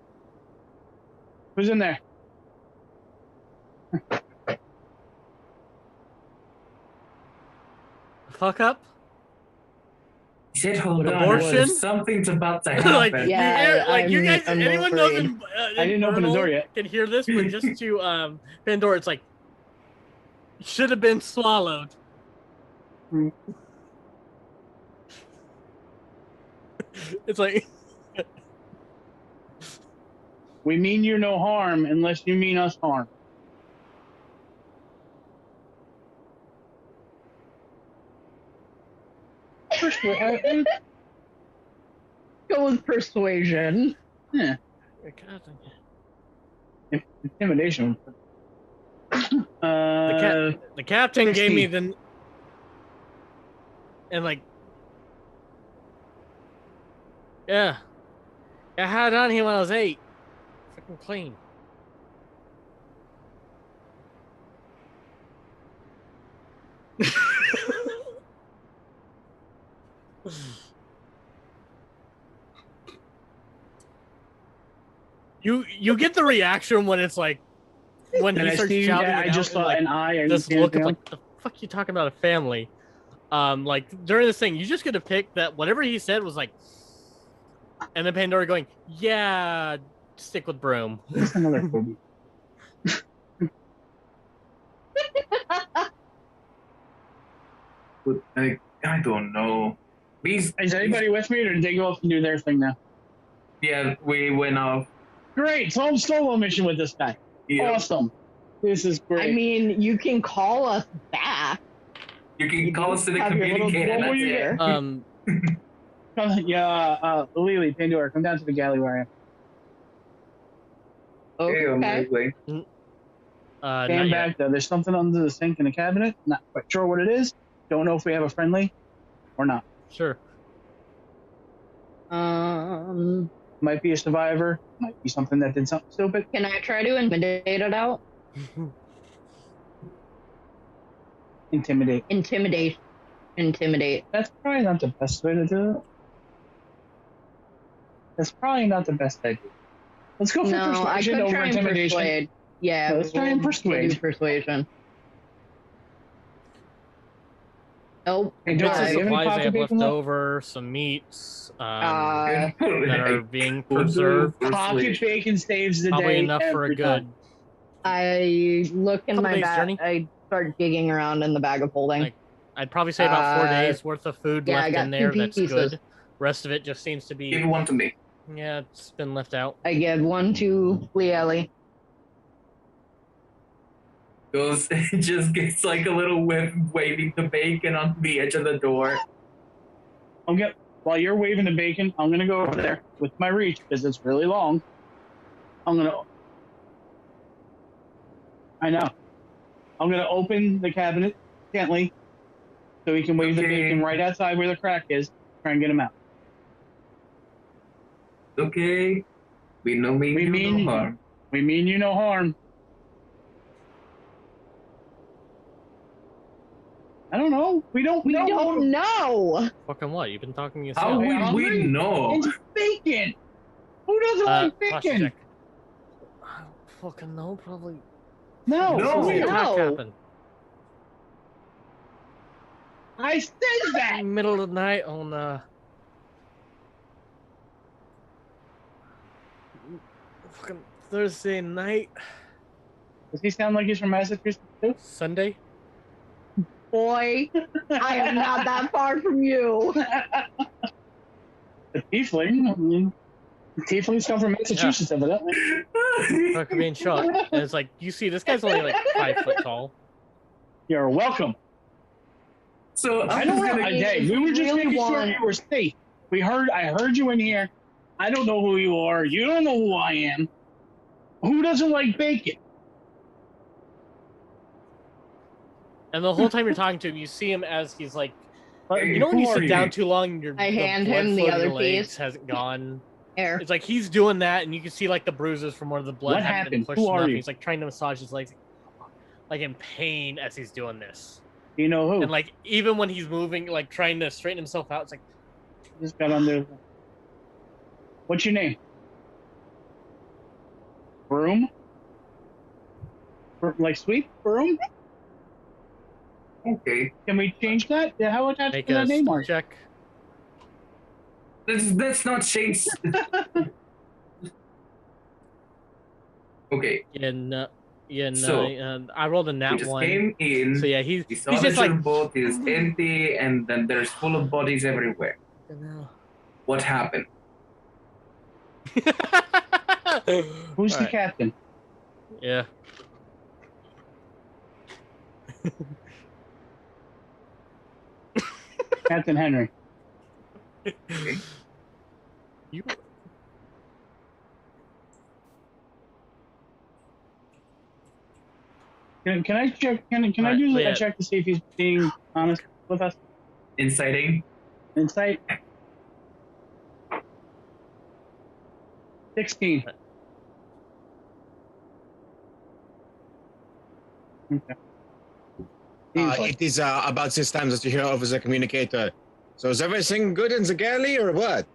Who's in there? fuck up? He said, hold on, Abortion? something's about to Like, happen. Yeah, you guys, I'm anyone knows worried. in I didn't open the Infernal door yet. can hear this, but just to Pandora, it's like should have been swallowed. It's like We mean you no harm unless you mean us harm. Go with persuasion. Yeah, intimidation. the captain gave me 16. the and like yeah, I had it on here when I was 8. Freaking clean. You get the reaction when it's like when And he I starts see, shouting. I it just out, saw and, an eye. I this didn't look see of anything like, the fuck you talking about a family? Like during this thing, you just get to pick that whatever he said was like, and then Pandora going, yeah, stick with broom. else. Just another phobia. But, like, I don't know. Is anybody with me, or did they go off and do their thing now? Yeah, we went off. Great, so I'm solo mission with this guy. Yeah. Awesome. This is great. I mean, you can call us back. You can You call do us to the have your little communicator. What were That's you it. Yeah, Lily, Pandora, come down to the galley where I am. Okay, I'm Okay. moving. Stand Not yet. back though. There's something under the sink in the cabinet. Not quite sure what it is. Don't know if we have a friendly or not. Sure. Might be a survivor. Might be something that did something stupid. Can I try to intimidate it out? Intimidate. Intimidate. That's probably not the best way to do it. That's probably not the best idea. Let's go for No, I persuasion could over try and intimidation. persuade. Yeah, Let's try and we'll persuade. do persuasion. Nope. And Bits Dora, of do you have any supplies I coffee have bacon left left? over, some meats Uh, that are being preserved. Pocket bacon saves the Probably day. enough for a every good. time. I look in Couple my days' bag. journey? I start digging around in the bag of holding. Like, I'd probably say about 4 Uh, days worth of food yeah, I left got in there. 2 That's pieces. good. Rest of it just seems to Give be one to me. yeah, it's been left out. I give 1 to Lieli. Goes, it just gets like a little whip waving the bacon on the edge of the door. While you're waving the bacon, I'm gonna go over there with my reach because it's really long. I'm gonna open the cabinet gently so we can wave the Okay. bacon right outside where the crack is. Try and get him out. Okay. We know me We do mean- no harm. We mean you no harm. I don't know. We don't We know. don't know. Fucking what? You've been talking to How yourself. we would we hungry? know? It's bacon. Who doesn't like Posture bacon? check. I don't fucking know, probably. No. No. The attack No. happened. I said that. Middle of the night on fucking Thursday night, Does he sound like he's from Massachusetts too? Sunday. Boy, I am not that far from you. The tiefling. I mean, the tieflings come from Massachusetts, evidently. Fuck being shot, and it's like you see this guy's only like 5 foot tall. You're welcome. So I I'm don't just know. gonna Hey, we were just really making sure want- you were safe. I heard you in here. I don't know who you are. You don't know who I am. Who doesn't like bacon? And the whole time you're talking to him, you see him as he's like, Hey, you know, when you who sit are down you? too long, your I hand blood him the flow to other your legs piece. hasn't gone. Here. It's like he's doing that, and you can see like the bruises from where the blood What hadn't been happened? pushed Who are enough. you? He's like trying to massage his legs, like in pain as he's doing this. You know who? And like even when he's moving, like trying to straighten himself out, it's like Just got under. What's your name? Broom? Like sweep? Broom? Okay. Can we change that? Yeah, how attached Make to that a name skill mark? check. Let's not change. Okay. I rolled a We nat just 1. came in. So yeah, We he's saw that just your like. boat is empty, and then there's full of bodies everywhere. What happened? Who's the Alright, captain? Yeah. Captain Henry. You. Can I check? Can I Alright, do yeah. a check to see if he's being honest with us? Inciting. Insight. 16. Okay. It is about this time that you hear over the communicator. So is everything good in the galley or what?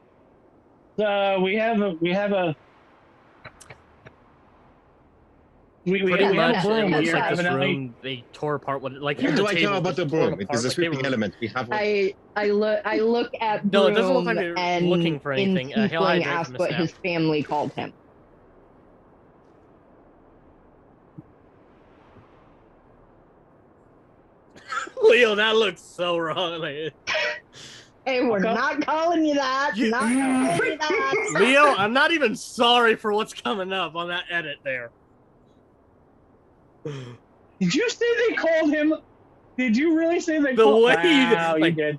We have a Pretty have much, a it broom looks here, like this evidently. room they tore apart. Like What even do the I table care about was the torn broom? It apart, is a like they sweeping were- element. We have one. I look at Broom No, it doesn't look like they're and looking for anything. In Hail Hydra Tiefling is asked missed what out. his family called him. Leo, that looks so wrong. Like, Hey, we're not calling you that. You- Not calling you that. Leo, I'm not even sorry for what's coming up on that edit there. Did you say they called him? Did you really say they The called? way you did- Wow, like- you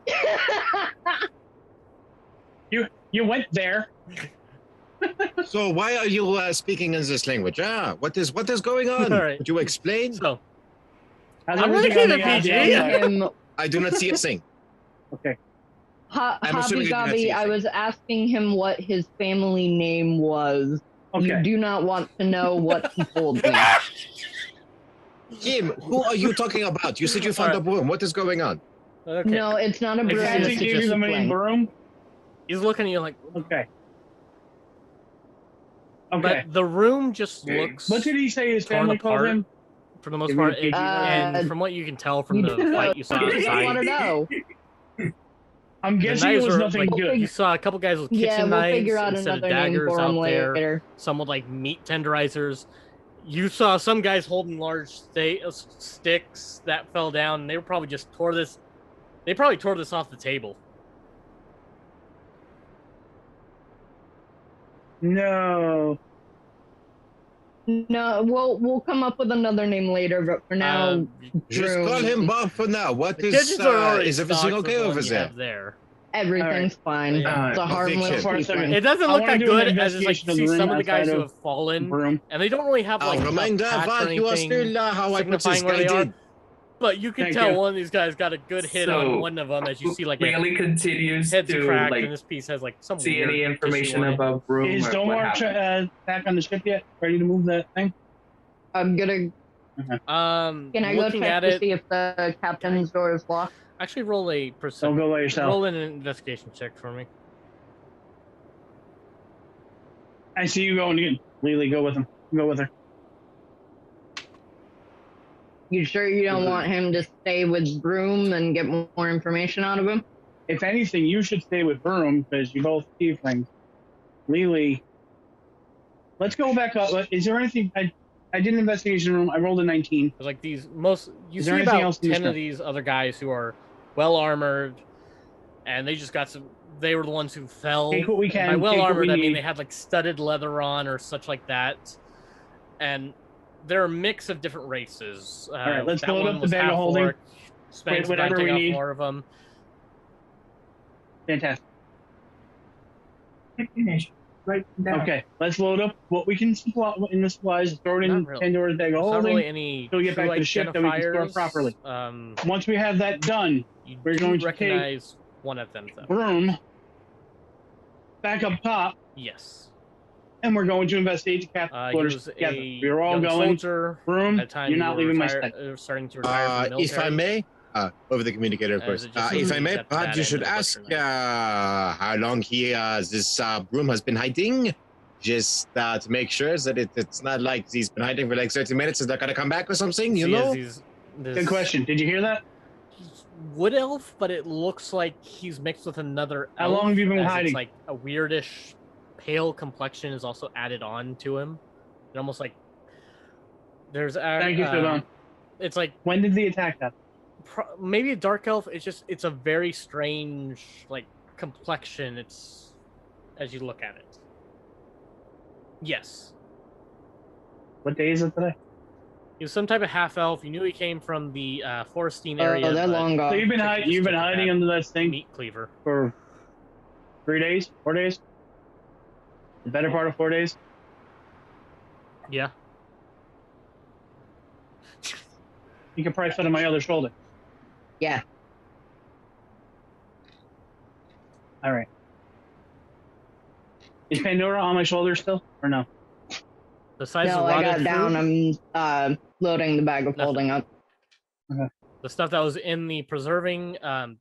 did. You went there. So why are you speaking in this language? What is going on? All right. Would you explain? So, How's I'm everything really on the keeping PG. outside? Him, I do not see a thing. Okay. I'm assuming Hobby you do not see Gobby, I anything. was asking him what his family name was. You Okay. do not want to know what he told me. Jim, who are you talking about? You said you found a broom. What is going on? okay. No, it's not a Like, broom. this Captain is It's gave a you the main tiefling. broom. He's looking at you like. Okay. Okay. But the room just Okay. looks. What did he say his torn family called apart. him? For the most Give me part, a PG. and from what you can tell from You the do know. fight you saw You don't want outside, to know. I'm the guessing it knives was were nothing like good. you saw a couple guys with kitchen Yeah, we'll knives figure out instead of another name daggers for him out there. later. Some with like meat tenderizers. You saw some guys holding large sticks that fell down. And they were probably just tore this. They probably tore this off the table. No. No, we'll come up with another name later, but for now, Just Broom. call him Bob for now. What The is kitchens are already is everything stocked okay with over one you there? have there. everything's fine. Yeah. It's a harmless Eviction. For a second. tiefling. It doesn't I look wanna that do an good as it's like investigation you of see the room some of the guys outside who of have fallen, Broom. and they don't really have like a reminder, patch or Bob, you are anything still how I put this signifying where guy they are. did. But you can Thank tell you. one of these guys got a good hit So, on one of them as you see like a Really continues head's to cracked, like and this piece has like some see weird any tissue information on it. about Broom. Is or what Domar happened. back on the ship yet? Ready to move that thing? I'm gonna. Can I go Looking check at to it, see if the captain's door is locked? actually roll a Don't percent. go by yourself. Roll an investigation check for me. I see you going in. Lily, go with him. Go with her. You sure you don't want him to stay with Broom and get more information out of him? If anything, you should stay with Broom because you both tieflings. Lily, let's go back up. Is there anything? I did an investigation room. I rolled a 19. There's like you Is see there anything about else in this 10 of room? these other guys who are well armored, and they just got some. They were the ones who fell. Take what we can. By well take what armored, we I mean need. they had like studded leather on or such like that, and they're a mix of different races. All right, let's that load one up the was bag of half holding. orc. Spanx whatever take we off need. more of them. Fantastic. Right now. Okay, let's load up what we can supply in the supplies. Throw it in Not really. Pandora's bag of There's not holding. really any till we get true back to the ship that we can store identifiers. properly. Um, Once we have that done, you We're do going to take- recognize one of them, though. Broom back up top, Yes. and we're going to investigate the captain's He quarters was together. a We're all young going. soldier. Broom, At the time you're you not were leaving my retire- study. starting to retire from the military. If I may, over the communicator, of As course. it just If I seems may, that perhaps that you end should of the ask butcher knife. how long this broom has been hiding. Just to make sure that it's not like he's been hiding for like 30 minutes and they're gonna come back or something, you See, as know? this Good question. Did you hear that? wood elf, but it looks like he's mixed with another elf. How long have you been as hiding? It's like a weirdish pale complexion is also added on to him. And almost like there's Thank you, Siobhan. it's like When did the attack happen? maybe a dark elf. It's a very strange like complexion. It's as you look at it. Yes. What day is it today? He was some type of half elf. You knew he came from the Forestine area. Oh, they're long gone. So you've been hiding under that thing meat cleaver for 3 days, 4 days? The better part of 4 days? Yeah. You can probably fit on my other shoulder. Yeah. All right. Is Pandora on my shoulder still, or no? The size No, of I rotted got down. food, I'm loading the bag of folding up. the stuff that was in the preserving, the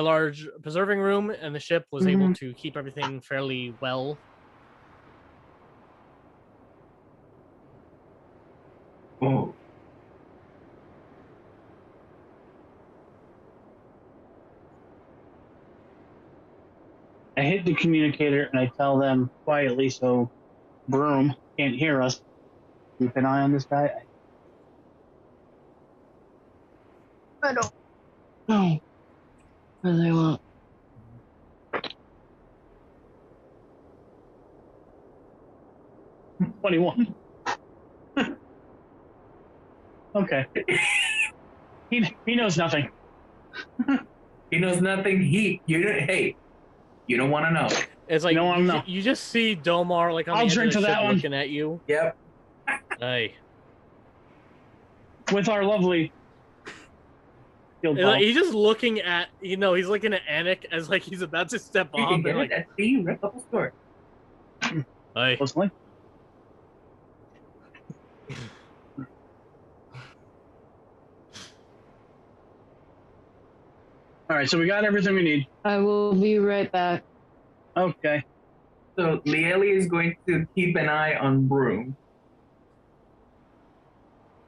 large preserving room and the ship was able to keep everything fairly well. Oh. I hit the communicator and I tell them quietly so Broom can't hear us. Keep an eye on this guy. I don't know. What do they want? $21. Okay. He knows nothing. He knows nothing. Hey, you don't want to know. It's like You don't wanna know. you just see Domar like on I'll the drink edge of to the that ship one. looking at you. Yep. Hey. With our lovely field It's ball. like, he's just looking at he's looking at Anik as like he's about to step You on. can They're get like, it at the Red Bubble store. hey. Mostly. All right, so we got everything we need. I will be right back. Okay. So Lieli is going to keep an eye on Broom.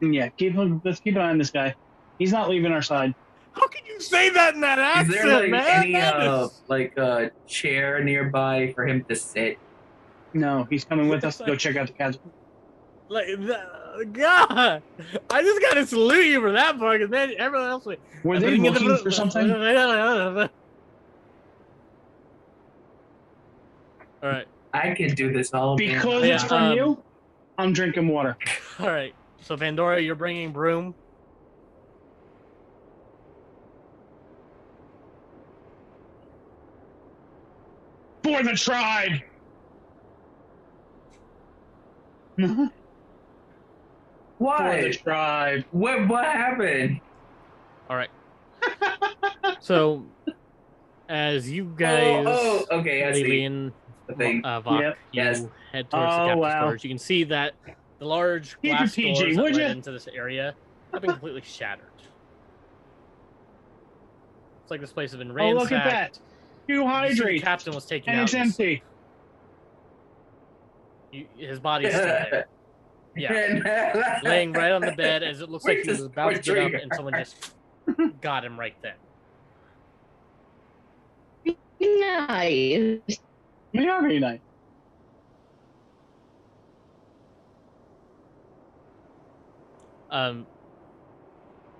Yeah, let's keep an eye on this guy. He's not leaving our side. How can you say that in that accent, Is there like man? any That is- like a chair nearby for him to sit? No, he's coming with us to go check out the castle. Like, God, I just gotta salute you for that part, because man, everyone else. Were they looking for something? All right, I can do this all day. Because Yeah, it's from you, I'm drinking water. all right. So Pandora, you're bringing Broom. For the tribe! For Why? the tribe. What happened? All right. So, as you guys, Okay, I see. Lilian, The thing. Vok, Yep. you Yes. head towards the Oh, captive wow. storage. You can see that the large Keep glass it PG, doors that would led ya? into this area have been completely shattered. It's like this place has been Oh, ransacked. look at that. You You see the hydrate. captain was taken And out. it's empty. His body's still there. Yeah, laying right on the bed as it looks like he was about to get up, and someone just got him right then. Nice. We are very nice.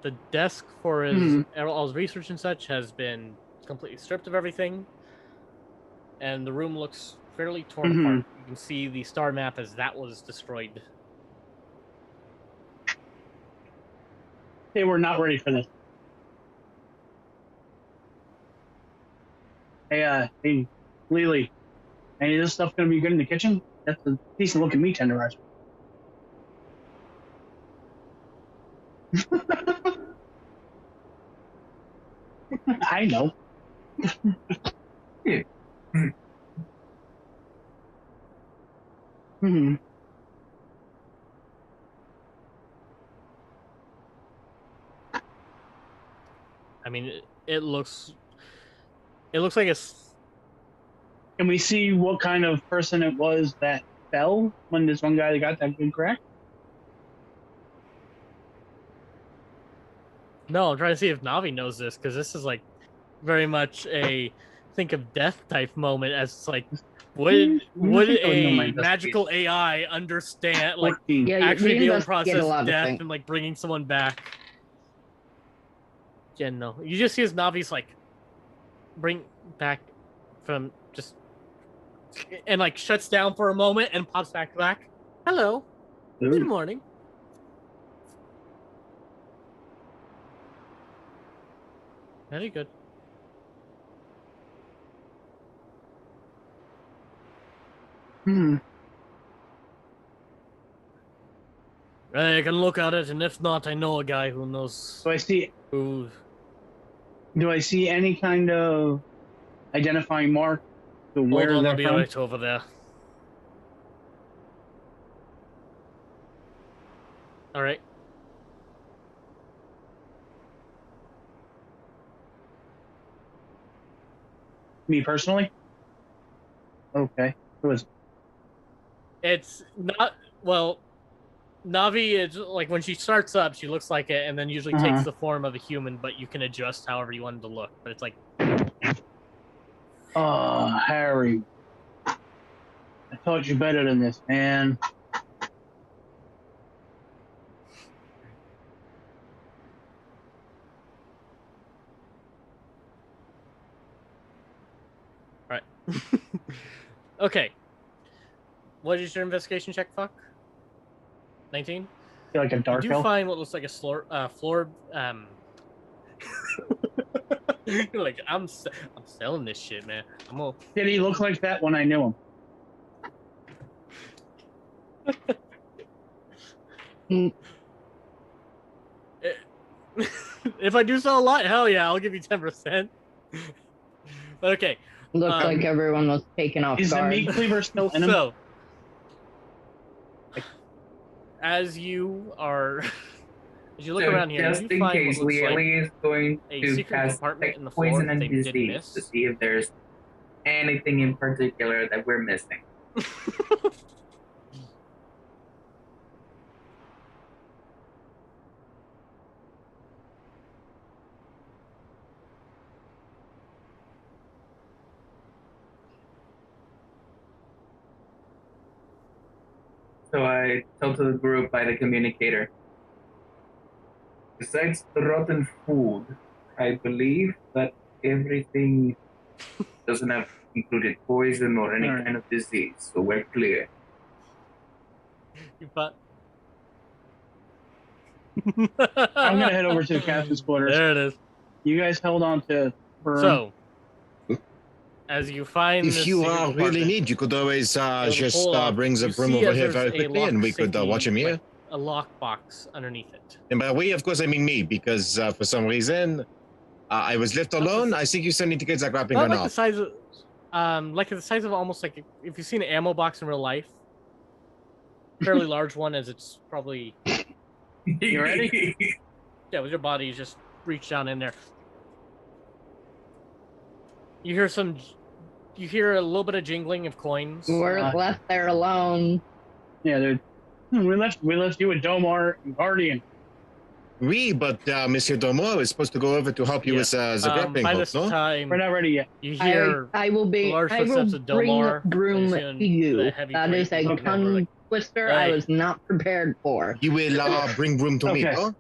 The desk for his all his research and such has been completely stripped of everything, and the room looks fairly torn apart. You can see the star map as that was destroyed. They were not ready for this. Hey, Lily, any of this stuff gonna be good in the kitchen? That's a decent looking meat tenderizer. I know. Hmm. I mean, it looks like it's. Can we see what kind of person it was that fell when this one guy got that good crack? No, I'm trying to see if Navi knows this, because this is like very much a think of death type moment. As it's like, would I think I would know my a magical AI understand, like, 14. Yeah, actually we be able to investigate a process lot of death things. and like bringing someone back? Yeah, no. You just see as Navi's like bring back from just and like shuts down for a moment and pops back. Hello. Good Ooh. morning. Very good. Hmm. I can look at it, and if not, I know a guy who knows Do I see who. any kind of identifying mark to Hold where on, they're I'll be from? right over there. All right. Me personally? Okay. Who is it? It's not well. Navi is like when she starts up, she looks like it, and then usually takes the form of a human. But you can adjust however you want it to look. But it's like, Oh, Harry. I taught you better than this, man. right. Okay. What is your investigation check? Fuck. 19. Feel like a You dark do elf. find what looks like a floor. You're like, I'm selling this shit, man. I'm gonna. Did he look like that when I knew him? If I do sell a lot, hell yeah, I'll give you 10%. But okay. Looks like everyone was taken off Is the guard. meat cleaver still in him? So, as you are, as you look So around here, just you in find case, what looks like Lee is going a to secret cast compartment in the poison floor that and they did disease miss. to see if there's anything in particular that we're missing. So I tell to the group by the communicator. Besides the rotten food, I believe that everything doesn't have included poison or any Alright. kind of disease, so we're clear. But I'm gonna head over to the captain's quarters. there it is. You guys held on to Burn. So, as you find If this you secret really compartment, need, you could always able to just pull it off, bring the you broom see over as here there's very a quickly, and lock we could watch him here. like a lockbox underneath it. And by we, of course, I mean me, because for some reason I was left alone. I think you still need to get that grappling Not gun like the off. size of, almost like if you've seen an ammo box in real life, fairly large one, as it's probably. You ready? Yeah, with your body, you just reach down in there. You hear a little bit of jingling of coins. We're left there alone. Yeah, dude. We left you with Domar and Guardian. Oui, but Monsieur Domo is supposed to go over to help you with the grappling by hook, this no? time, We're not ready yet. you hear I will the large bring footsteps of Domar. the broom Soon, to you. the heavy That is plate a will come over, tongue like, twister Hey. I was not prepared for. You will bring broom to me, Okay. no?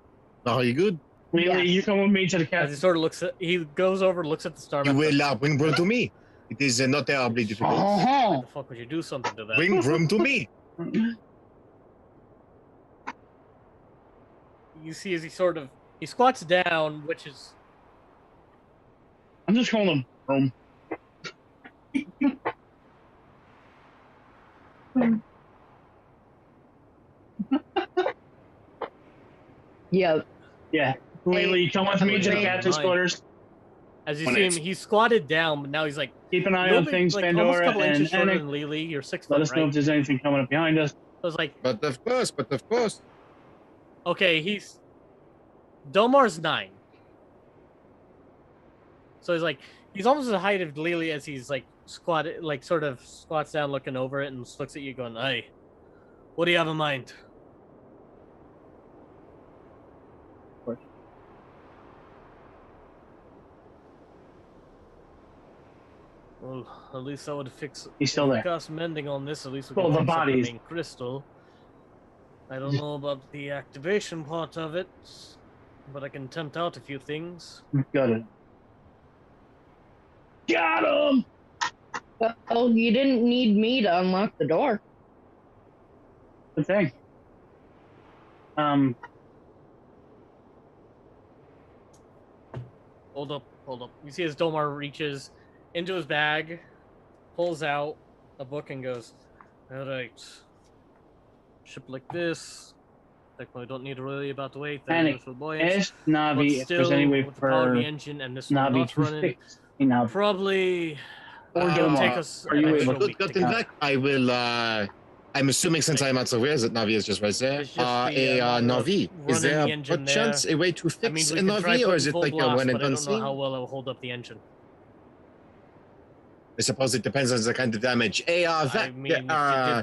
Are you good? Lee, Yes. you come with me to the as he captain. sort of he goes over, looks at the star You map. will bring broom to me. It is not terribly difficult. Why the fuck would you do something to that? Bring broom to me. You see as he squats down, which is I'm just calling him broom. Yep. Yeah. Lee, come with me to the Hey. captain's quarters. as you When see him, it's- he's squatted down, but now he's like Keep an eye little on bit, things, like almost a Pandora couple and inches shorter Anik. than Lily. You're 6 Let foot, us know right? if there's anything coming up behind us. So it's like, But of course. okay, Domar's 9. So he's almost the height of Lily as he's like squatted, like sort of squats down, looking over it, and looks at you, going, "Hey, what do you have in mind?" Well, at least I would fix. He's still if there. it costs mending on this. At least we Well, can the fix up bodies. the main crystal. I don't know about the activation part of it, but I can tempt out a few things. Got it. Got him! Well, you didn't need me to unlock the door. Good thing. Hold up. You see as Domar reaches into his bag, pulls out a book and goes, "Alright. Ship like this. Technically don't need to worry about the weight. Panic. Ask Navi if there's any way with the power of for the engine and this one Navi not to running, fix Navi. probably Or it'll Domar. take us Are an you extra able to- week Good, to Captain get- Vec, I will, I'm assuming since I'm unaware that Navi is just right there. It's just the, Navi. Is running there the a engine chance, a way to I fix mean, we a could try Navi, or putting is it full like a blast, one and but I done don't know how thing? well it'll hold up the engine. I suppose it depends on the kind of damage. Hey, I Vec, mean, if you did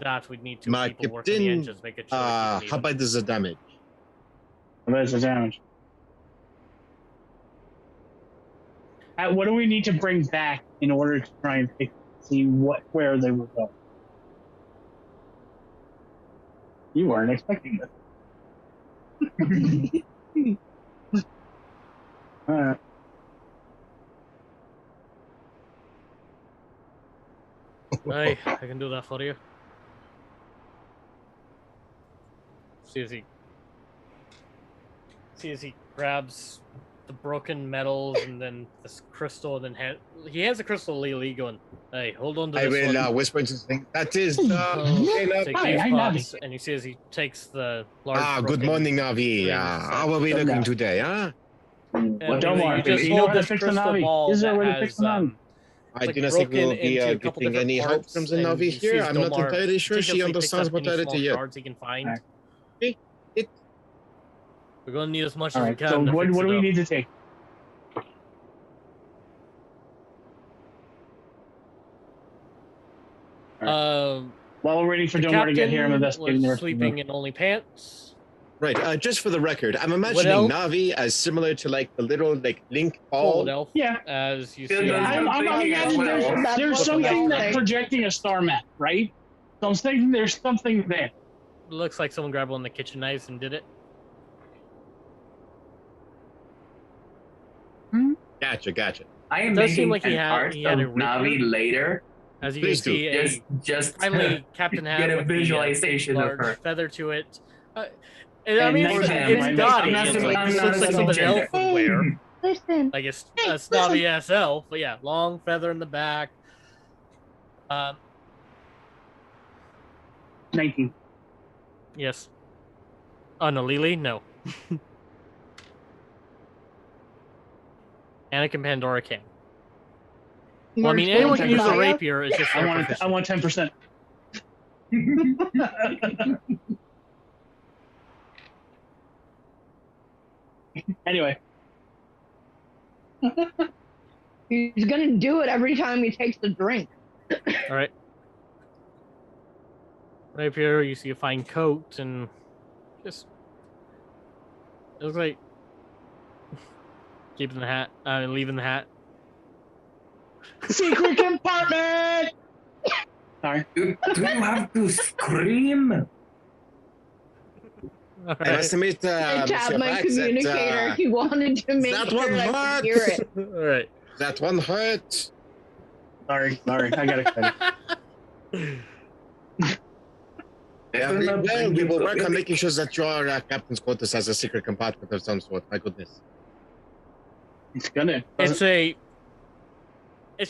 that, we'd need two my people working the captain, engines, make it sure. how bad is the damage? There's the damage. What do we need to bring back in order to try and see where they will go? You weren't expecting this. Alright. Hey, I can do that for you. See as he grabs the broken metals and then this crystal, and then he hands the crystal to Liege, going, "Hey, hold on to I this will one. whisper into the thing. That is Take Hi, these I'm parts." Navi. And you see as he takes the large. good broken morning, Navi. rings, How are we Good looking night. today, huh? and Well, don't you worry. just You know hold how to this fix the crystal Navi. ball Is there a that way to fix has the Navi? I like do not think broken we'll be into a couple getting different any help parts, from the and Navi you see here. as I'm not Domar entirely sure she meticulously picks understands up any mortality small yet. shards he can find. Alright. It- We're gonna need as much as we Alright, can. so to what fix do it we up. need to take? While we're waiting for The Domar to get here, I'm captain investigating the was rest of the sleeping room. in only pants. Right, just for the record, I'm else? imagining Navi as similar to like the little like link Cold ball. elf. Yeah. As you Yeah, see. that's I'm thinking as imagining well. there's That's something what that's I'm projecting a star map, right? So I'm thinking there's something there. Looks like someone grabbed one of the kitchen knives and did it. Gotcha. I am Does seem making like he an had- art he had a of Navi rapier. later. As you Please can do. see, Just finally Captain get had a with the visualization of large her. feather to it. I And mean, nice it's hand. gaudy. I'm It's not- like, I'm this not looks like a something an gender. elf would wear. Listen. Like a Hey, snobby ass elf, but yeah, long feather in the back. 19. Yes. Oh no, Lily, no. Anakin Pandora can. Well, I mean, anyone can use a rapier. It's just I their want proficiency. 10%. Anyway, He's gonna do it every time he takes a drink. All right. Rapier, you see a fine coat and just it looks like keeping the hat, leaving the hat. secret compartment. Sorry. Do you have to scream? All I right. estimate, I tapped Monsieur my Vax, communicator. He wanted to make that sure one I hurt. could hear it. All right. that one hurt. Sorry. I got excited. Well, we will work on making sure that your captain's quarters has a secret compartment of some sort. My goodness. It's gonna. It's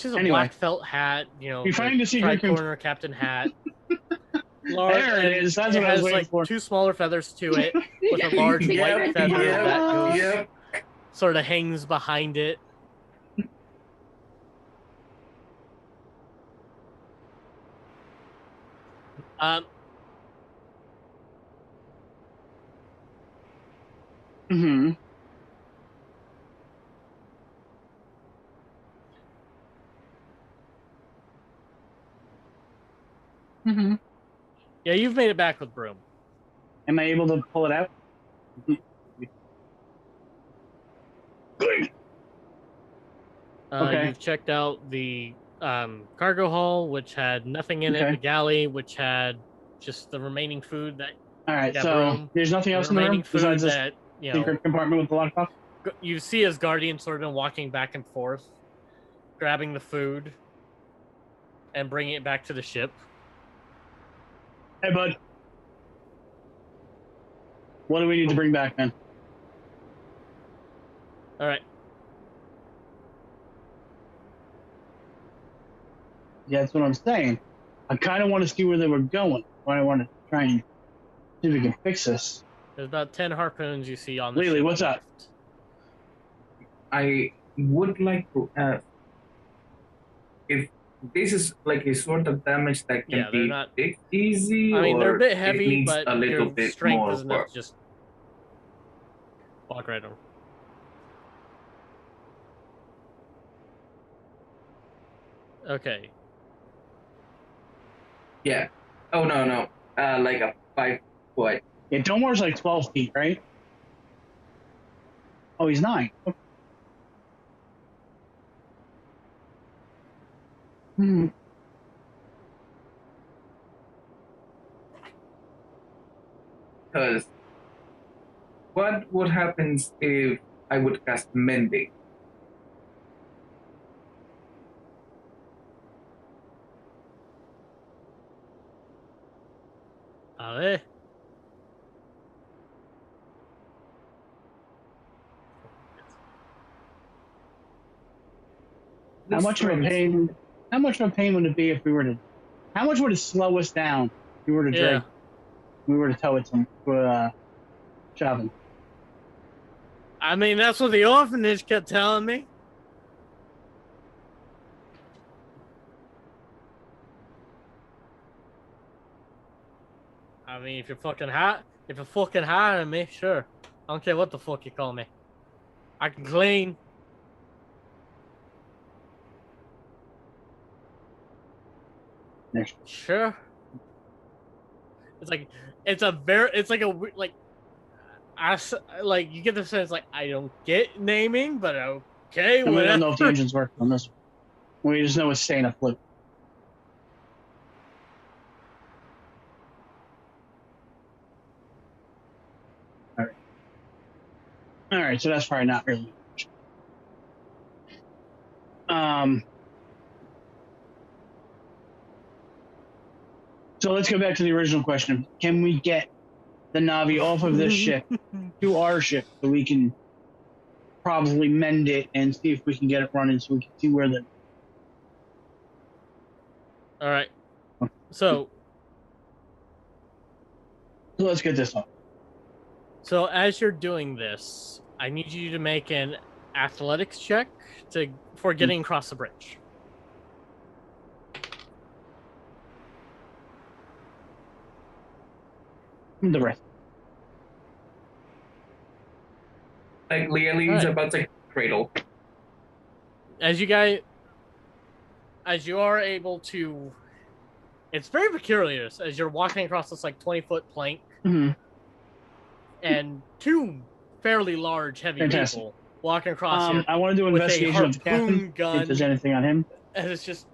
just a Anyway. black felt hat, you know. You find the secret corner captain hat. Large, There it is. That's it what I was has waiting like for. two smaller feathers to it, with a large white feather that goes, Yep. sort of hangs behind it. Mm-hmm. Mm-hmm. Yeah, you've made it back with Broom. Am I able to pull it out? Okay. You've checked out the cargo hull, which had nothing in it. Okay. The galley, which had just the remaining food that. All right, That so room, there's nothing else in the remaining room food besides this that you know. secret compartment with a lot of coffee? You see as Guardian sort of been walking back and forth, grabbing the food, and bringing it back to the ship. Hey, bud. What do we need to bring back, man? All right. Yeah, that's what I'm saying. I kind of want to see where they were going. I want to try and see if we can fix this. There's about 10 harpoons you see on the Liege, ship. what's up? I would like to ask if this is like a sort of damage that can Yeah, they're be not- fixed easy. I mean, they're a or bit it heavy, needs but a little your bit strength more is enough work. to just walk right over. Okay. Yeah. Oh no. Like a 5 foot. Yeah, Domar's like 12 feet, right? Oh, he's 9. Okay. Hmm. Because what would happen if I would cast mending? A ver. How much of a pain? How much of a pain would it be if we were to? How much would it slow us down if we were to drag? Yeah. We were to tow it to Shavin. I mean, that's what the orphanage kept telling me. I mean, if you're fucking hiring me, sure. I don't care what the fuck you call me. I can clean. Next. Sure. It's like you get the sense like I don't get naming, but okay, And we don't know if the whatever. engine's working on this one. We just know it's staying afloat. All right, so that's probably not really. So let's go back to the original question. Can we get the Navi off of this ship to our ship so we can probably mend it and see if we can get it running so we can see where the... All right. So let's get this off. So as you're doing this, I need you to make an athletics check for getting across the bridge. The rest. Like Liege Alright. about to cradle. As you are able to, it's very peculiar as you're walking across this like 20-foot plank, Mm-hmm. and two fairly large, heavy Fantastic. people walking across here I want to do an with a investigation of the captain. harpoon See if gun, there's anything on him. and it's just.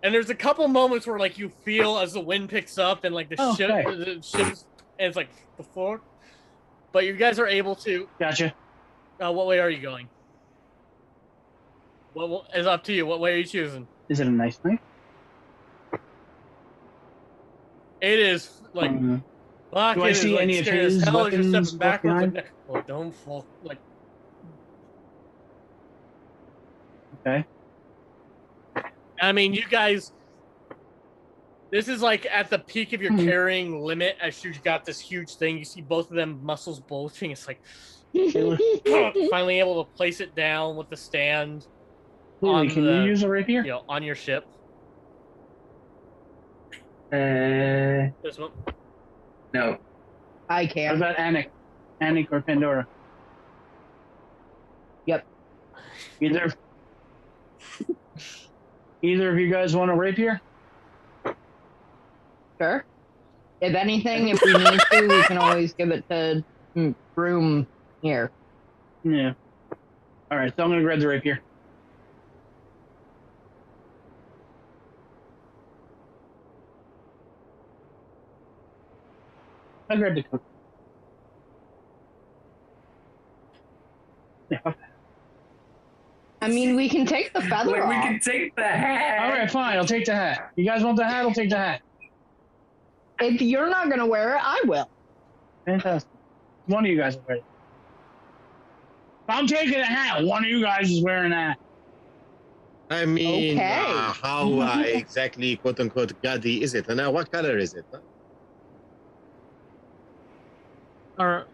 And there's a couple moments where like you feel as the wind picks up and like the Okay. ship's, and it's like before, but you guys are able to. Gotcha. What way are you going? What is up to you? What way are you choosing? Is it a nice knife? It is like. Fuck, Do I it is, see like, any of scary as his hell as you're weapons stepping backwards. behind? Like, well, don't fall. Like, Okay. I mean, you guys. This is like at the peak of your carrying limit as you got this huge thing. You see both of them muscles bulging. It's like finally able to place it down with the stand Lily, can you use a rapier? on your ship. This one. No. I What can. about Anik? Anik or Pandora? Yep. Either of you guys want a rapier? Sure. If anything, if we need to, we can always give it to Broom here. Yeah. All right, so I'm gonna grab the rapier. I grabbed the coat. Yeah, fuck that. I mean, we can take the feather Wait, we off. can take the hat. All right, fine. I'll take the hat. You guys want the hat? I'll take the hat. If you're not gonna wear it, I will. Fantastic. One of you guys will wear it. I'm taking a hat. One of you guys is wearing that. I mean, Okay. how exactly, quote unquote, gaudy is it? And what color is it? Or,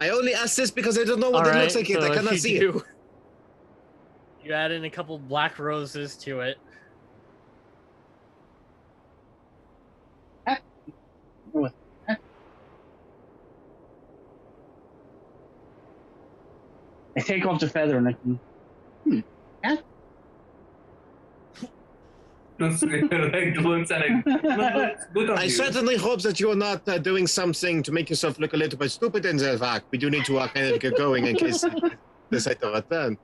I only ask this because I don't know what it looks like yet. I cannot see it. You add in a couple black roses to it. I take off the feather and I can. Looks at it. Good on I you. certainly hope that you're not doing something to make yourself look a little bit stupid in the vac. We do need to kind of get going in case you decide to return.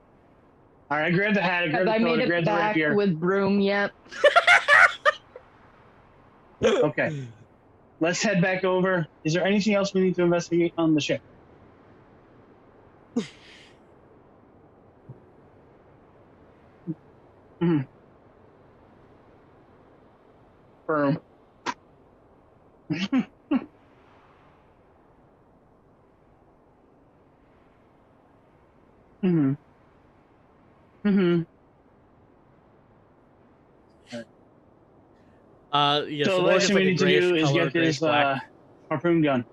All right, I grabbed the hat. I Have grabbed I the coat. made I it grabbed the back rapier. with broom yet? Okay. Let's head back over. Is there anything else we need to investigate on the ship? Mm-hmm. Broom. Mm-hmm. Mm-hmm. Yeah, So the Morgan's last thing we like a need to grayish do is color, get this grayish-black. harpoon gun.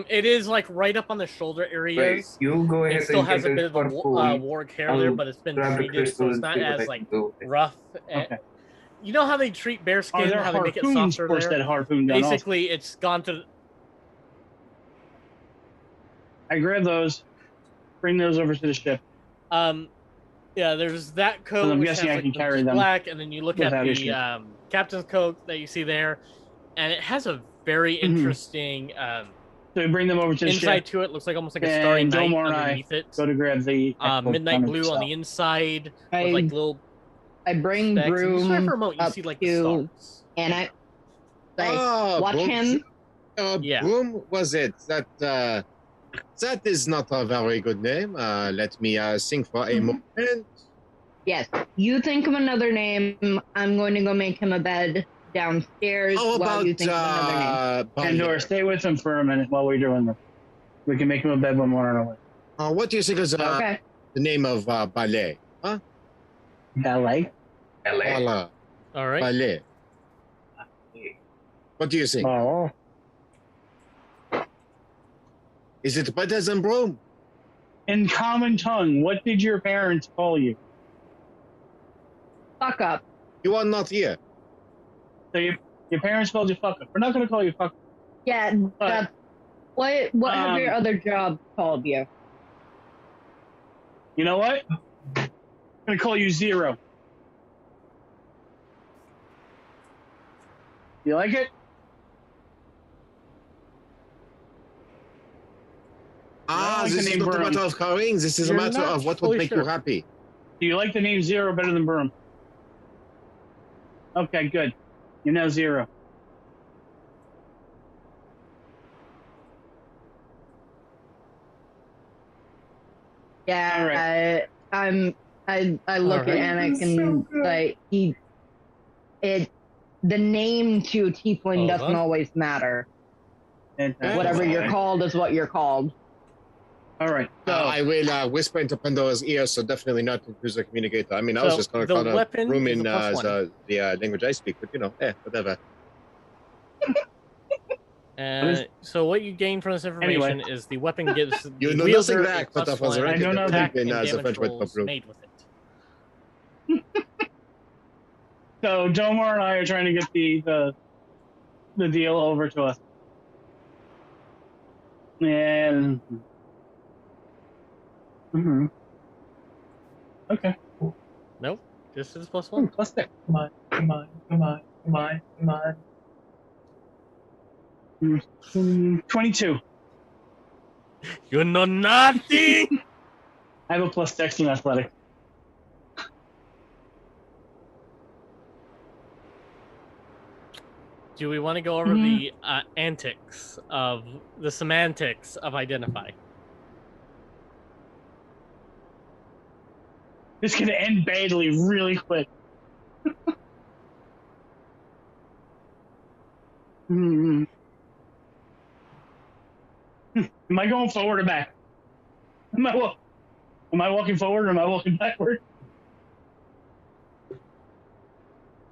It is like right up on the shoulder Wait, areas. you go ahead It still and has a get bit this of a harpoon. warg hair there, but it's been Grab the treated, so crystal it's and not see what I as can like do with it. rough. Okay. You know how they treat bear skin, There how are they make it harpoons softer for there? that harpoon gun. Basically, it's gone to... I grab those, bring those over to the ship. Yeah, there's that coat, So I'm which guessing has I like can the carry just them black, and then you look at without the issue. captain's coat that you see there, and it has a very Mhm. interesting So we bring them over to the inside ship. to it. Looks like almost like a starry And night Domar and I underneath it. go to grab the Midnight gun blue on itself. the inside with like little I bring specks. And you swear for a broom moment, you up see like the to, stars. and I like watch Boom. him. Yeah. Boom was it? That is not a very good name. Let me think for a moment. Yes, you think of another name. I'm going to go make him a bed downstairs How while you about think of another name. Pandora, stay with him for a minute while we're doing this. We can make him a bed when we're on our way. what do you think is Okay. the name of ballet? Huh? Ballet? LA. Voila. All right. Ballet. What do you think? Oh. Is it better than broom? In common tongue, what did your parents call you? Fuck up. You are not here. So your parents called you fuck up. We're not going to call you fuck up. Yeah, that's what have your other jobs called you? You know what? I'm going to call you Zero. You like it? Ah, like the this is name not a Broom. matter of carrying. This is a You're matter not of what fully would make sure. you happy. Do you like the name Zero better than Broom? Okay, good. You're now Zero. Yeah, All right. I look All right. at Anik and like the name to Tiefling Hold doesn't on. always matter. Fantastic. Whatever you're called is what you're called. All right. So, I will whisper into Pandora's ear, so definitely not use the communicator. I mean, I was So, just going to the call a weapon room is in a plus one. the language I speak, but whatever. So what you gain from this information is the weapon gives the You know wielder nothing a back, but plus that was one already I don't know attack been, and the damage French word for rolls broom. made with it. so Domar and I are trying to get the deal over to us. And okay. Nope, this is plus Ooh, one. plus 6. Come on, come on, come on, come on, come on. 22. You know nothing. I have a plus 6 in athletic. Do we want to go over the antics of the semantics of identify? This could end badly really quick. Am I going forward or back? Am I walking forward or am I walking backward?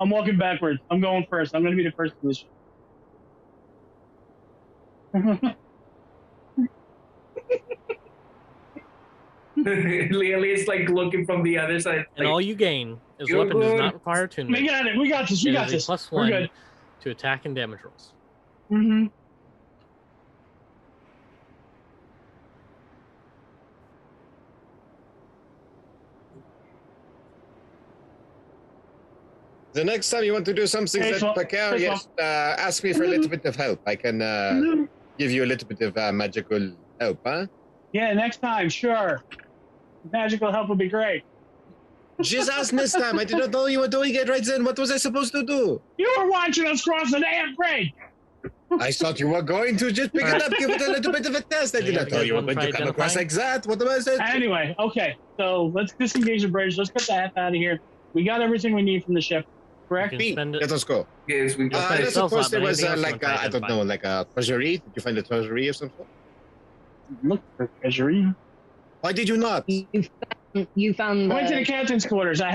I'm walking backwards. I'm going first. I'm going to be the first position. Leo's like looking from the other side. And like, all you gain is you're weapon does good. not require attunement. We got it. We got this. We It got is a this. plus We're 1 good. to attack and damage rolls. Mm-hmm. The next time you want to do something Hey, that so- precarious, ask me for a little bit of help. I can give you a little bit of magical help, huh? Yeah, next time, sure. Magical help would be great. Just ask next time. I did not know you were doing it right then. What was I supposed to do? You were watching us cross the damn grade. I thought you were going to just pick it up, give it a little bit of a test. I did not know you were going to come across like that. What am I saying? Anyway, okay. So let's disengage the bridge. Let's get the F out of here. We got everything we need from the ship, correct? You can spend it. Let us go. Yes, we got spend I it self suppose slot, there but was anything else you like, want to I don't identify? know, like a treasury. Did you find a treasury of some sort? Look for treasury. Why did you not? You found I went to the the captain's quarters. I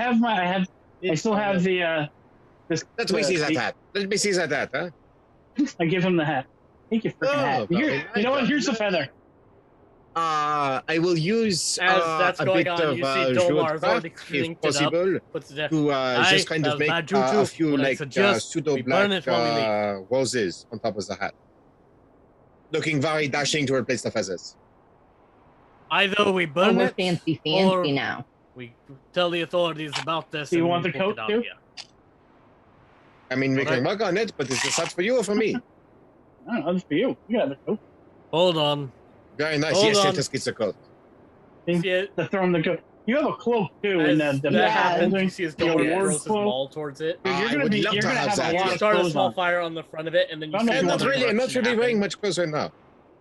still have the this. Let me see that hat. Let me see that hat, huh? I give him the hat. Take your freaking Oh, hat. very Here, nice, you know what? very Here's the nice. feather. I will use As that's a going bit on, of you see jeweled Domar's already craft, linked if it up. possible, Puts it to Aye, just kind that of was make bad a juju. few What I like suggest, pseudo we burn it black while we leave. roses on top of the hat, looking very dashing to replace the feathers. Either we oh, burn we're it, fancy or now. we tell the authorities about this. Do you and want the get coat it out too? of here. I mean, we can Alright. work on it, but is this hat for you or for me? I don't know. It's for you. You got the coat. Hold on. Very nice. Hold Yes, on. let us get the coat. See it? To throw him the coat. You have a cloak too. As in that the happens, holding. you see his the door award throws his cloak. maul towards it. Dude, I you're would gonna love you're to gonna have have that. a lot You of start a clothes small on. fire on the front of it, and then you I'm see not I'm not another really eruption wearing happen. much clothes right now.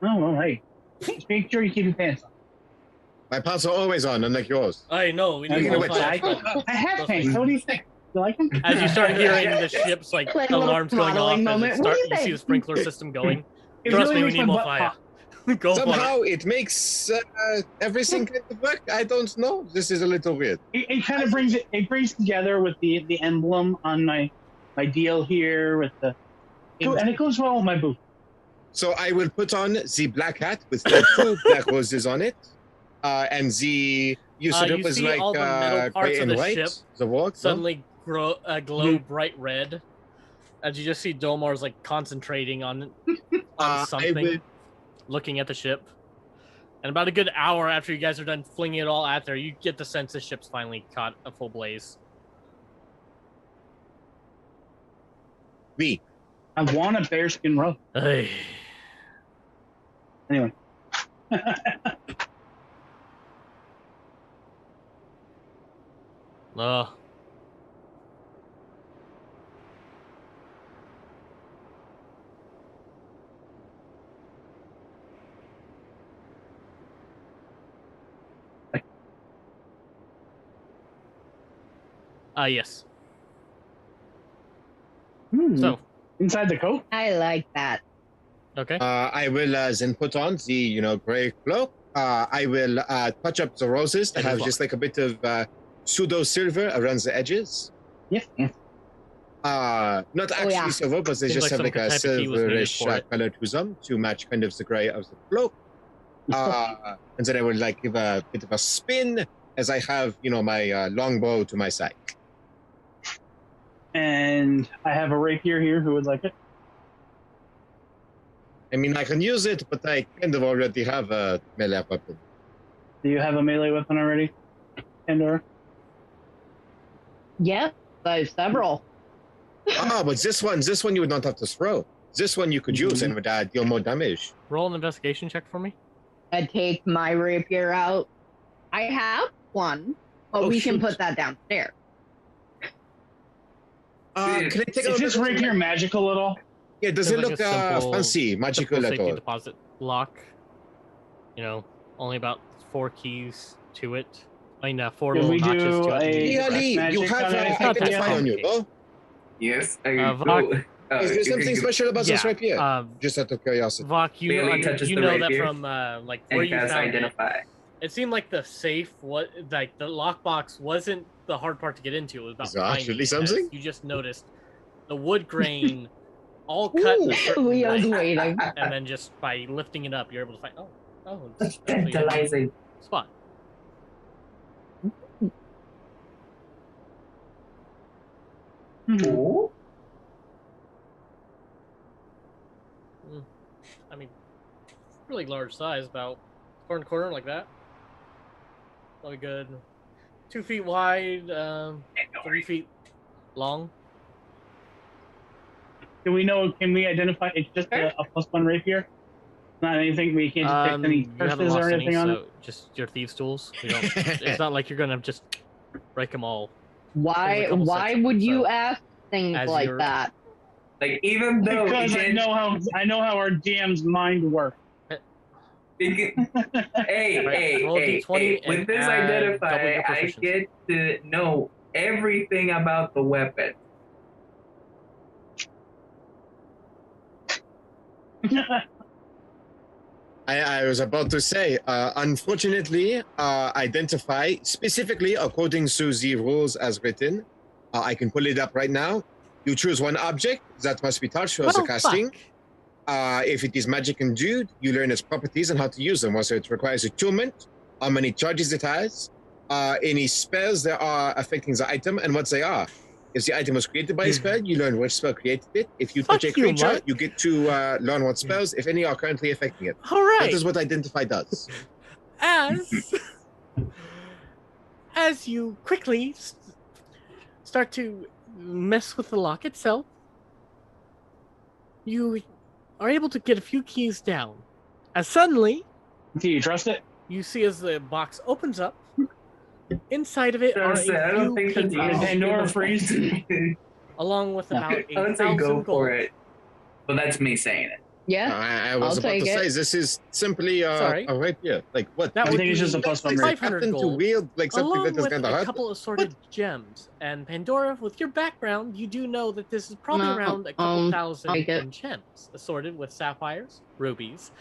Oh, well, hey. Just make sure you keep your pants on. My pants are always on, unlike yours. I know, we need Speaking more of which, fire I spread. have Trust pants. me. What do you think? You like them? As you start hearing the ship's like Like a little alarms going off, modeling as moment. it What do start, you you see think? the sprinkler system going. It Trust really me, we makes need my more butt fire. pop. Go for Somehow it makes everything kind of work. I don't know. This is a little weird. It kind of brings it brings together with the emblem on my deal here with the and it goes well with my boot. So I will put on the black hat with the two black roses on it, and the you said You it was see like all the metal parts gray of and the white. ship The work suddenly glow bright red, as you just see Domar's like concentrating on I something, will. looking at the ship. And about a good hour after you guys are done flinging it all out there, you get the sense the ship's finally caught a full blaze. We. I want a bearskin robe. Hey. Anyway. Yes. So inside the coat. I like that. Okay. I will then put on the gray cloak. I will touch up the roses to I do have as just like a bit of pseudo silver around the edges. Yes. Not actually yeah. silver, but they Seems just like have like a some type of key was needed silverish for it. color to them to match kind of the gray of the cloak. And then I will like give a bit of a spin as I have my longbow to my side. And I have a rapier here. Who would like it? I mean, I can use it, but I kind of already have a melee weapon. Do you have a melee weapon already, Pandora? Yep, I have several. But this one you would not have to throw. This one you could use and would deal more damage. Roll an investigation check for me. I take my rapier out. I have one, but Oh, we can shoot. put that downstairs. Can I take a Is this look at rapier magical at all? Yeah, does it Feels look like a simple- fancy, magical simple at safety all? deposit lock. You know, only about 4 keys to it. I mean, 4 Can little we notches do to it. a- Yeah, Lee, you magic have on anything identify on you, complicated. no? Yes, I Vok- go. Is there something special about this Yeah, rapier? Just out of curiosity. Vok, you Clearly know, touches you the know that rapier from like where and you cast found identify. it seemed like the safe, what like the lockbox wasn't the hard part to get into. It was about Is there finding actually it, as something? you just noticed the wood grain all cut in a certain Leo's way, waiting. and then just by lifting it up, you're able to find. Oh, it's actually a Tantalizing. spot. Ooh. I mean, really large size, about corner like that. Probably good. 2 feet wide, 3 feet long. Do we know? Can we identify? It's just a +1 rapier. Not anything. We can't just pick any You haven't curses lost or anything any, on so it. just your thieves' tools. You don't, it's not like you're gonna just break them all. Why? There's a couple Why sections, would you so ask things as like you're- that? Like even though Because it I know how our DM's mind works. hey, Roll a d20 with and this add identify, double your I proficiency. get to know everything about the weapon. I was about to say, unfortunately, identify specifically according to the rules as written. I can pull it up right now. You choose one object that must be touched as a casting. If it is magic endued, you learn its properties and how to use them. Also, it requires attunement, how many charges it has, any spells that are affecting the item, and what they are. If the item was created by a spell, you learn which spell created it. If you touch a Fuck you, creature, Mike. you get to learn what spells, if any, are currently affecting it. All right. That is what identify does. As you quickly start to mess with the lock itself, you are able to get a few keys down. As suddenly, Do you trust it? you see as the box opens up, inside of it are I a don't few think that's papers, Pandora freeze. along with about I would say 8,000 go gold. for it, but that's me saying it. Yeah. I was I'll about to take say, it. this is simply Sorry. a rapier. Like, what? That I would think it's be just a +1 Like, rapier. 500 nothing to gold, wield, like something along that is with going to a hurt. couple assorted gems. And Pandora, with your background, you do know that this is probably No, around a couple thousand take it. in gems, assorted with sapphires, rubies,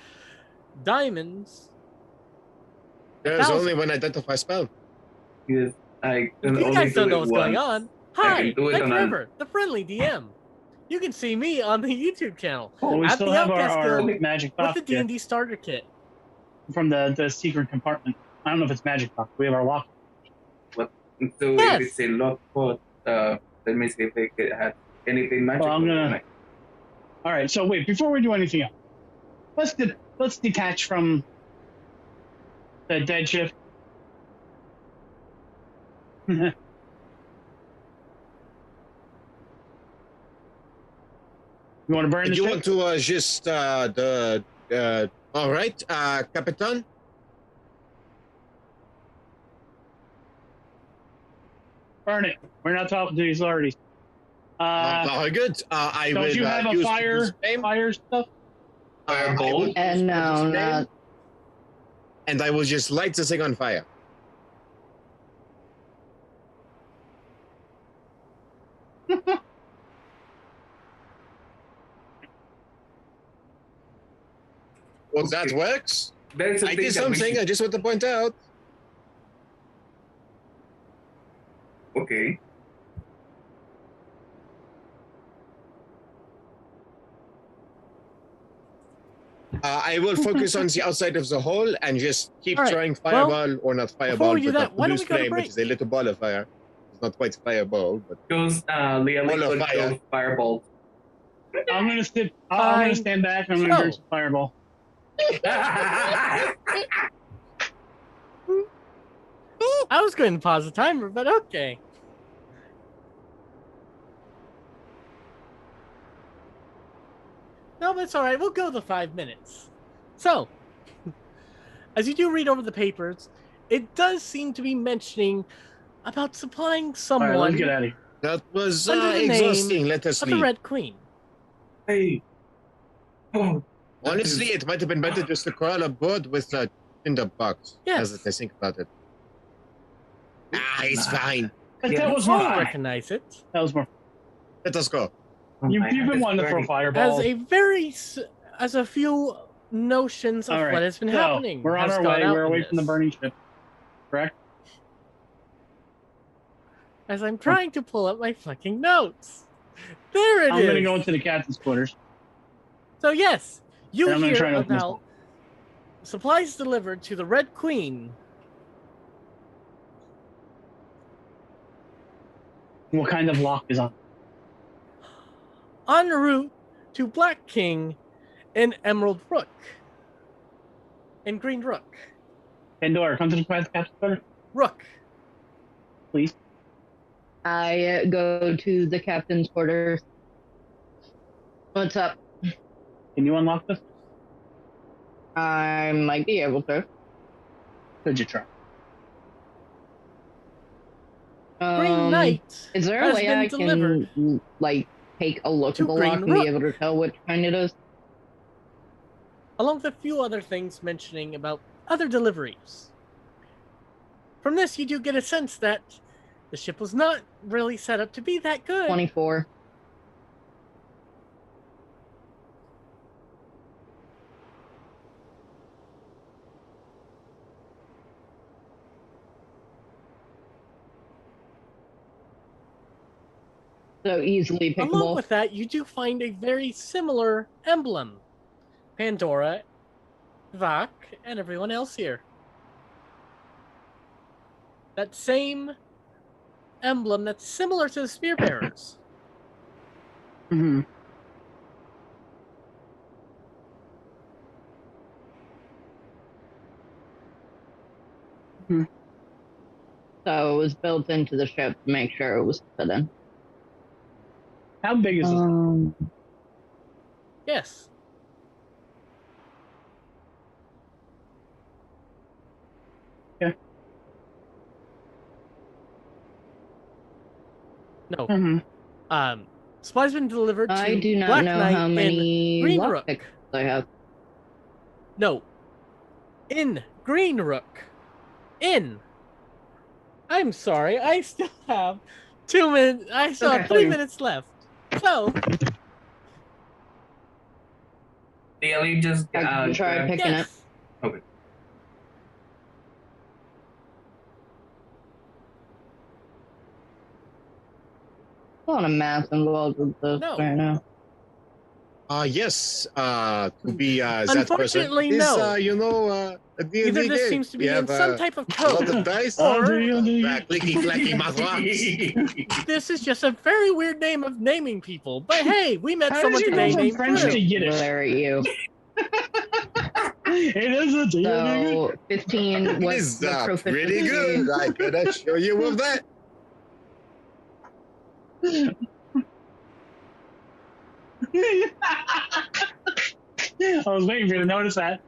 diamonds. There's 1,000. only one identify spell. Because I can If you only guys don't do know it what's going once. on, hi, do it Nick on a- River, the friendly DM. You can see me on the YouTube channel Well, we at still the have Outcast our Guild magic with box the here D&D starter kit. from the secret compartment. I don't know if it's magic box. We have our lock. So Yes. if it's a lock code, let me see if it could have anything magical. I'm gonna- on it. All right. So wait, before we do anything else, let's detach from the dead shift. You want to burn Do the you ship? want to just all right, Capitan? Burn it. We're not talking to these authorities. Very good. I Don't will you have a use fire stuff? I will And use no, this flame, not. and I will just light the thing on fire. Well, that works. That's the I thing did that we something. I just want to point out. Okay. I will focus on the outside of the hole and just keep All right, throwing well, fireball, or not fireball, we do but that, a why don't we loose go to flame, which break? is a little ball of fire. It's not quite a fireball, but Goes Leah Ball of Liquid fire. goes fireball. I'm gonna sit. I'm gonna Fine. stand back. And I'm gonna So- drink some fireball. I was going to pause the timer, but okay. No, but it's all right. We'll go the 5 minutes. So, as you do read over the papers, it does seem to be mentioning about supplying All right, someone let's get out of here. that was Under the name exhausting. Let us of the leave. Red Queen. Hey. Oh, Honestly, it might have been better just to crawl aboard with a tinderbox. Yes. As I think about it. It's fine. But Yeah, that it's was more You fine. fun. recognize it That was more. Let us go. Oh You've my been God, wanting to throw it's fireballs. as a few notions of All right. what has been So, happening. we're on has our gone way. out We're in away from the this. burning ship. Correct? As I'm trying to pull up my fucking notes. There it is. I'm going to go into the captain's quarters. So yes, you And I'm going to hear try and open this about one. supplies delivered to the Red Queen. What kind of lock is on? En route to Black King and Emerald Rook. And Green Rook. Pandora, come to the captain's quarters, Rook. please. I go to the captain's quarters. What's up? Can you unlock this? I might be able to. Could you try? Green Knight Is there a has way been I delivered can like take a look to at the Green lock and be Rook. able to tell which kind it is? along with a few other things mentioning about other deliveries. From this, you do get a sense that the ship was not really set up to be that good. 24. So easily Along pickable. with that, you do find a very similar emblem. Pandora, Vak, and everyone else here. That same emblem that's similar to the Spear Bearers. Mm-hmm. So it was built into the ship to make sure it was fit in. How big is it? Yes. Yeah. No. Mm-hmm. Supplies been delivered to I do not Black know Knight how in many Green Rook. lockpicks I have. No. In Green Rook. In. I'm sorry, I still have 2 minutes. I still have Okay. 3 minutes left. So, Daily just I can try grab- picking it. yes. Okay. A lot of math involved with this No. right now. Yes. To be that person. Unfortunately, This, no. a D&D Either this game. seems to We be in have, some type of a lot code, of dice. or Clicky clacky mouth. this is just a very weird name of naming people. But hey, we met How someone did you today go from named French Drew. to Yiddish? Glare at you. It is a D&D game. So 15. It What, is what proficiency? pretty good. I can assure you of that. I was waiting for you to notice that.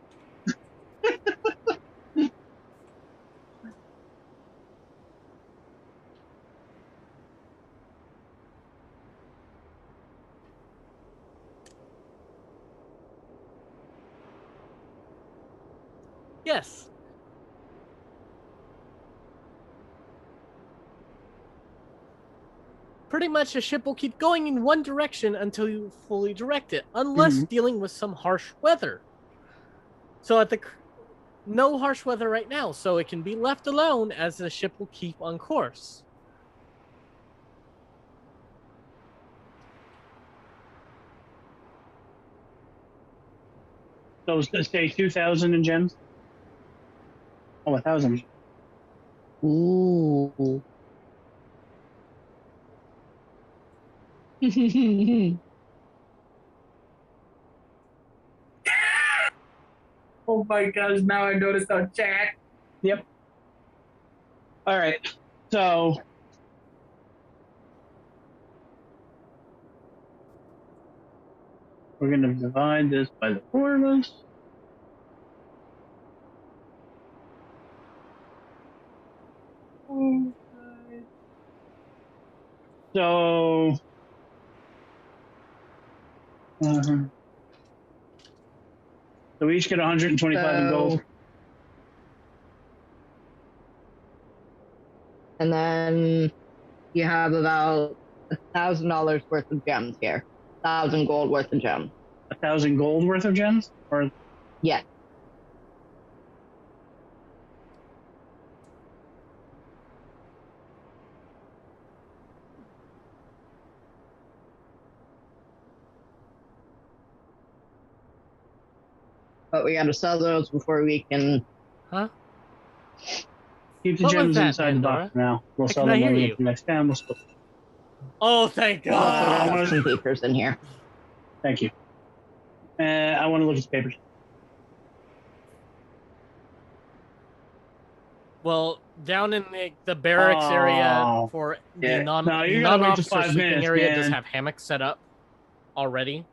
Yes. Pretty much a ship will keep going in one direction until you fully direct it, unless dealing with some harsh weather. So no harsh weather right now, so it can be left alone as the ship will keep on course. So it's going to stay 2,000 in gems? Oh, 1,000. Ooh. Oh my gosh, now I noticed on chat. Yep. All right. So we're going to divide this by the 4 of us. So So we each get 125 in gold. And then you have about $1,000 worth of gems here. 1,000 gold worth of gems. 1,000 gold worth of gems? Or Yes. But we gotta sell those before we can. Huh? keep the What was gems that, inside the box Pandora? for now. We'll I sell cannot them when hear we you. get to the next time. We'll still... Oh, thank Also, I God. have some papers in here. Thank you. I want to look at the papers. Well, down in the barracks area Oh. for Yeah. the No, you gotta wait till non-officer 5 sleeping minutes, area man. does have hammocks set up already.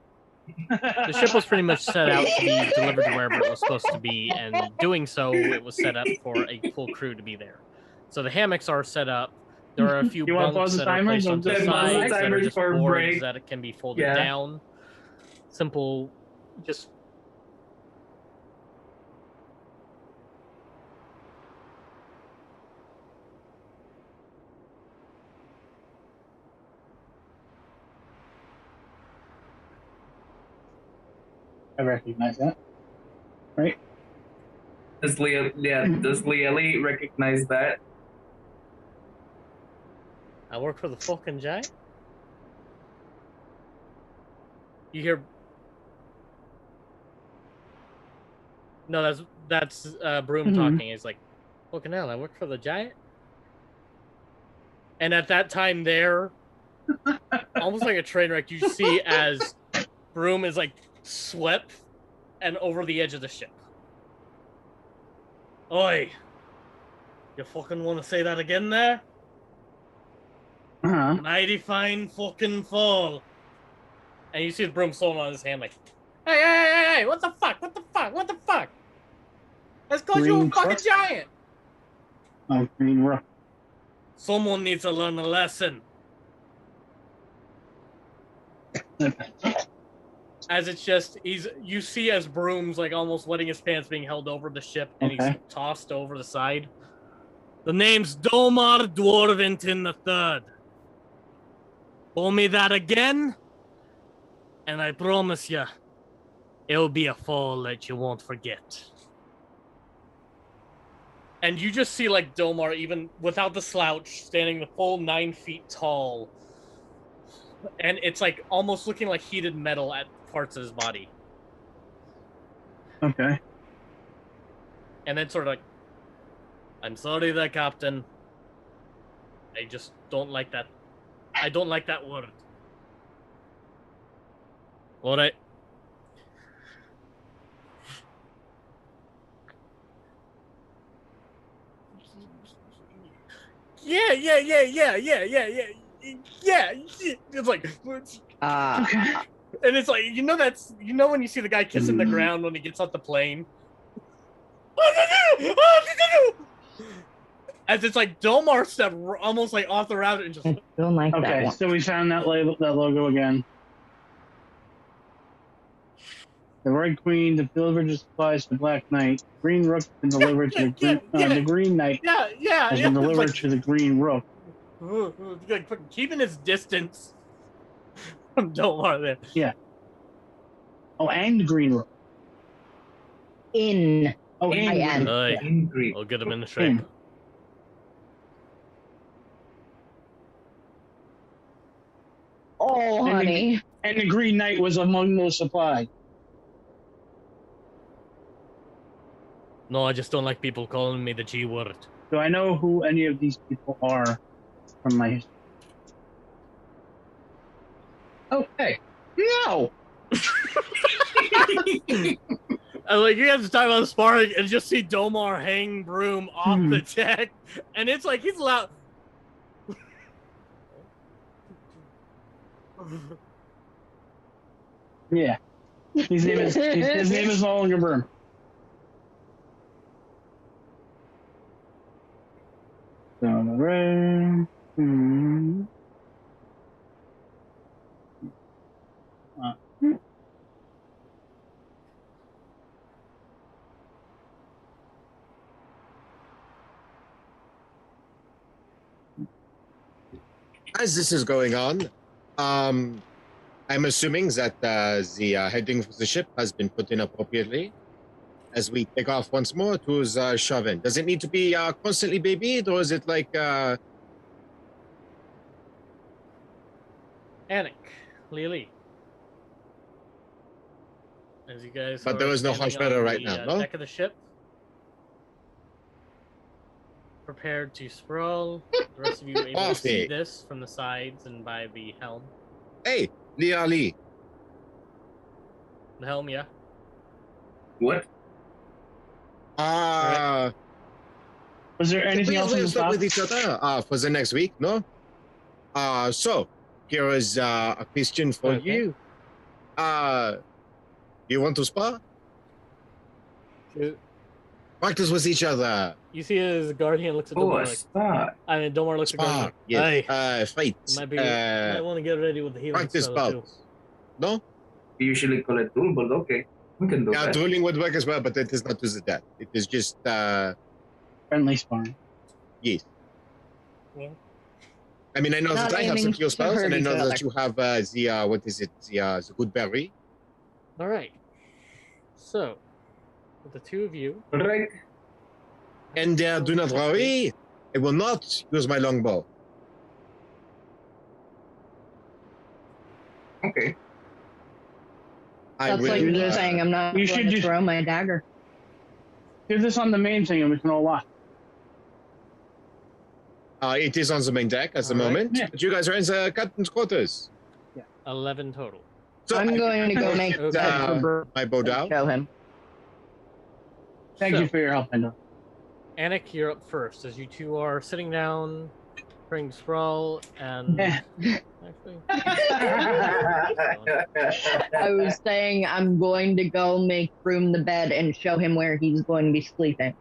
The ship was pretty much set out to be delivered to wherever it was supposed to be, and doing so, it was set up for a full crew to be there. So the hammocks are set up. There are a few You wanna bunks pause the that are timer? placed on Don't the pause the sides that are timers just for a boards break. that can be folded Yeah. down. Simple, just... I recognize that. Right? Does Leah Lee recognize that? I work for the fucking giant? You hear... No, that's Broom talking. He's like, fucking hell, I work for the giant? And at that time there, almost like a train wreck, you see as Broom is like swept and over the edge of the ship. Oi! You fucking want to say that again there? Uh-huh. Mighty fine fucking fall. And you see the broom stolen on his hand like, hey, what the fuck? What the fuck? That's cause you're a Green fucking truck? giant! Oh, green rough. Someone needs to learn a lesson. As it's just, you see as Broom's like almost wetting his pants being held over the ship and he's Okay. tossed over the side. The name's Domar Dwarventon the Third. Call me that again, and I promise you, it'll be a fall that you won't forget. And you just see like Domar, even without the slouch, standing the full 9 feet tall. And it's like almost looking like heated metal at parts of his body. Okay. And then sort of like, I'm sorry there, Captain. I just don't like that. I don't like that word. Alright. Yeah. It's like, and it's like, when you see the guy kissing the ground when he gets off the plane. As it's like Domar stepped almost like off the route and just. I don't like that Okay, one. so we found that label, that logo again. The Red Queen delivered supplies to Black Knight. Green Rook been delivered to the Green Knight. Has been delivered to the Green Rook. Like keeping his distance from Domar there. Yeah. Oh, and Green Rook. In. Oh, I and am. Aye. In Greek. I'll get him in the shape. Oh, honey. And the Green Knight was among those supplies. No, I just don't like people calling me the G word. Do I know who any of these people are from my history? Okay. No! Like you guys are talking about sparring and just see Domar hang Broom off the deck, and it's like he's loud. Yeah. His name is no longer Broom. As this is going on, I'm assuming that the heading for the ship has been put in appropriately. As we take off once more to Chauvin. Does it need to be constantly babied, or is it like Anik, Lily. As you guys But are there is no standing Hoshmeadow on right the, now, no? deck of the ship, prepared to sprawl. The rest of you are able to see Coffee. this from the sides and by the helm. hey, Lee? The helm, yeah. What? Was there anything else on the start top? with each other for the next week, no? So here is a question for Okay. you. You want to spar? Practice with each other. You see as the guardian looks at Oh, Domar a like, spot. I mean, Domar looks at Spar. Guardian. Yes. Hey, Fight. might want to get ready with the healing practice spell too. bouts. No? We usually call it duel, but okay. We can do Yeah, that. dueling would work as well, but it is not to the death. It is just Friendly sparring. yes. Yeah. I mean, I know Not that I have some aiming heal to spells, and I hurt know each that other. you have the what is it? The good berry. All right. So, with the two of you, Right. And do not worry, I will not use my longbow. Okay. I That's will. like you saying I'm not You going should to just- throw my dagger. Do this on the main thing and we can all watch. It is on the main deck at the All right. moment. Yeah. But you guys are in the captain's quarters. 11 total. So I'm I going to go make Okay. my bow down. show him. Thank So, you for your help, Endo. Anik, you're up first as you two are sitting down, praying to sprawl, and Yeah. actually, I was saying I'm going to go make Broom the bed and show him where he's going to be sleeping.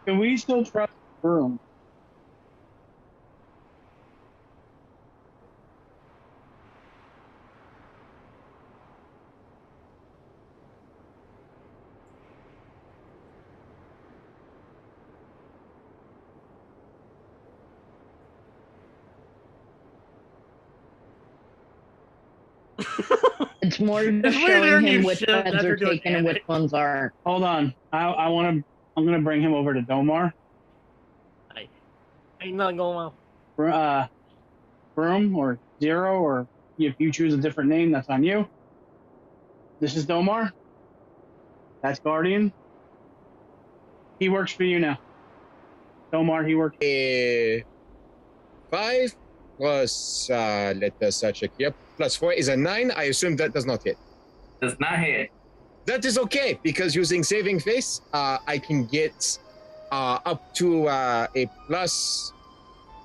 Can we still trust Broom? It's more just It's weird showing hearing you him which shit beds after are doing taken and which Anik. ones aren't. Hold on. I'm gonna bring him over to Domar. ain't nothing going on. Broom or Zero, or if you choose a different name, that's on you. This is Domar. That's Guardian. He works for you now. Domar, he works. 5 plus let us check here. Plus 4 is a 9. I assume that does not hit. Does not hit. That is okay because using saving face, I can get up to a plus.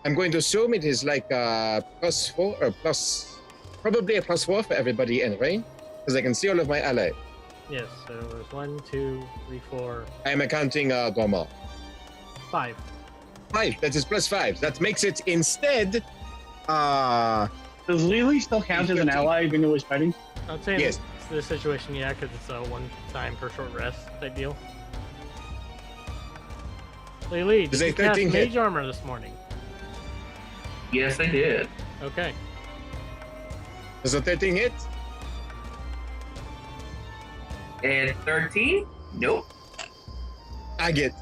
I'm going to assume it is like plus 4 or plus, probably a plus 4 for everybody in range because I can see all of my allies. Yes, so there's 1, 2, 3, 4, I am accounting Dormal. 5. 5. That is plus 5. That makes it instead. Does Lily still count as an ally even though he's fighting? I'd say Yes. in this situation, yeah, because it's a one time per short rest type deal. Lily, did Is a you cast 13 hit? mage armor this morning? Yes, I did. Okay. Does a 13 hit? And 13? Nope. I get.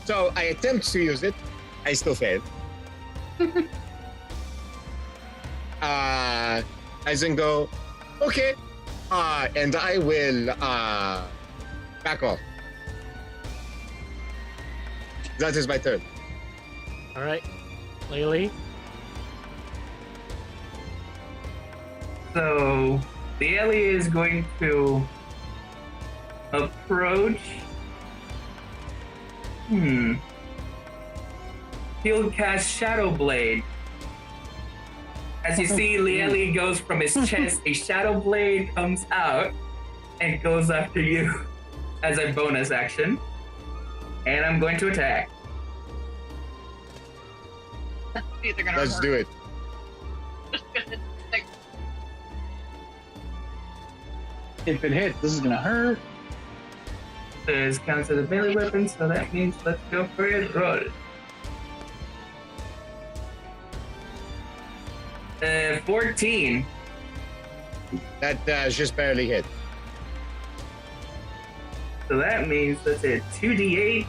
So I attempt to use it. I still fail. I then go, okay. And I will back off. That is my turn. All right. Lily, So the Ellie is going to approach. He'll cast Shadow Blade. As you see, Lieli goes from his chest, a Shadow Blade comes out and goes after you as a bonus action. And I'm going to attack. Let's do it. If it hits, this is gonna hurt. This counts as a melee weapon, so that means let's go for it. Roll. 14. That just barely hit. So that means that's a 2d8.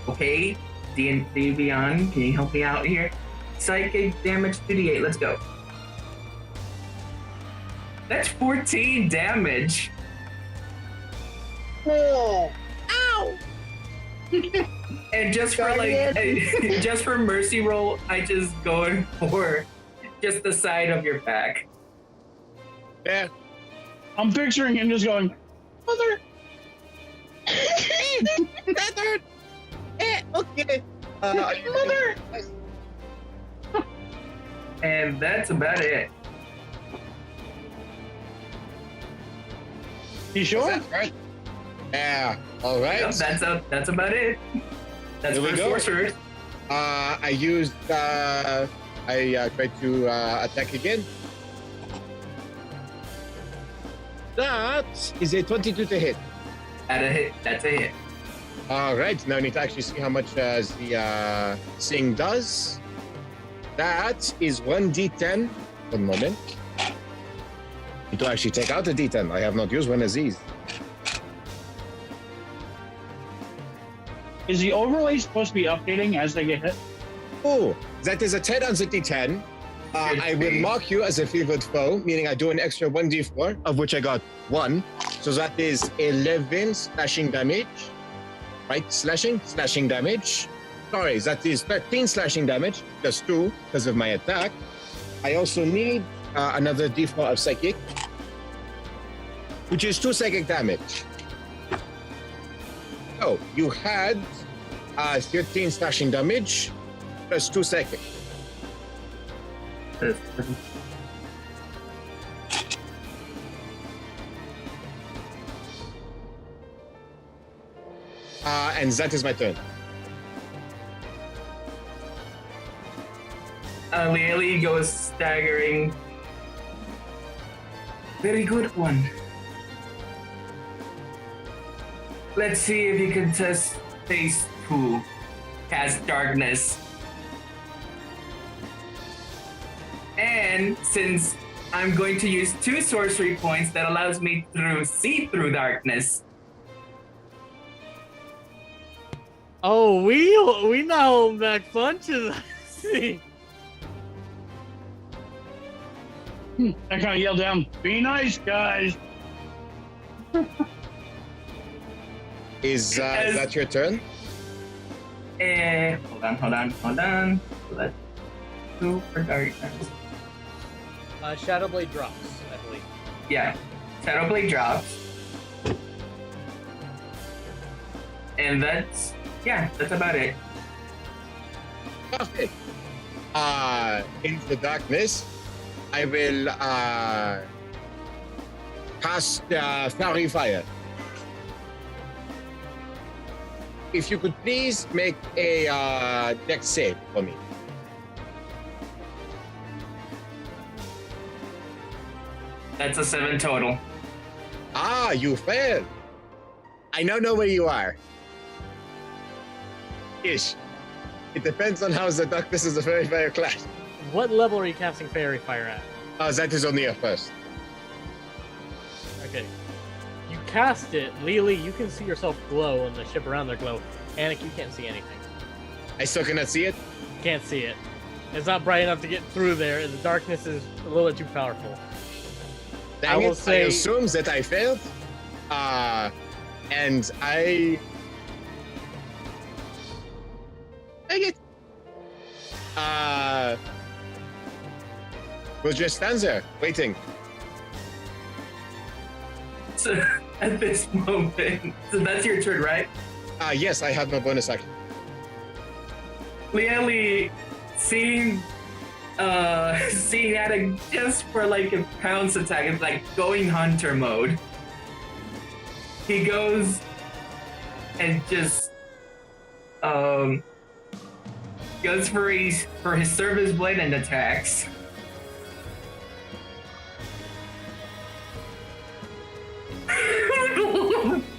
Okay, D&D Beyond, can you help me out here? Psychic damage 2d8, let's go. That's 14 damage. Oh. Ow! And just for just for mercy roll, I just go for just the side of your back. Yeah. I'm picturing him just going, mother. That hurt. Okay. Mother. And that's about it. You sure? That's right. Yeah. All right. Yep, that's about it. That's Here we for go. sorcerers. I used. I tried to attack again. That is a 22 to hit. At a hit, that's a hit. All right. Now I need to actually see how much the Sing does. That is 1d10. 1 moment. Need to actually take out the d10. I have not used one of these. Is the overlay supposed to be updating as they get hit? Oh, that is a 10 on the d10. I will mark you as a favored foe, meaning I do an extra 1d4, of which I got 1. So that is 11 slashing damage. Right? Slashing damage. Sorry, that is 13 slashing damage, plus 2 because of my attack. I also need another d4 of psychic, which is 2 psychic damage. So you had 13 slashing damage, plus 2 psychic. And that is my turn. Lieli goes staggering. Very good one. Let's see if you can test phase 2. Cast darkness. And since I'm going to use 2 sorcery points, that allows me to see through darkness. Oh, we know back punches. See. I kind of yelled down, be nice, guys. Is that your turn? Hold on. Let's go for darkness. Shadow Blade drops, I believe. Yeah, Shadow Blade drops. And that's about it. Okay. Into the darkness, I will cast Fairy Fire. If you could please make a dex save for me. That's a 7 total. Ah, you failed. I now know where you are. Ish. It depends on how the darkness is a Fairy Fire class. What level are you casting Fairy Fire at? That is only a first. Okay. You cast it, Lily, you can see yourself glow and the ship around there glow. Anik, you can't see anything. I still cannot see it? Can't see it. It's not bright enough to get through there, and the darkness is a little bit too powerful. Dang will it, say- I assume that I failed. And I... Dang it. We'll just stand there, waiting. So at this moment, so that's your turn, right? Yes, I have no bonus action. Lieli, seeing Attic just for like a pounce attack, it's like going hunter mode. He goes and just goes for his service blade and attacks.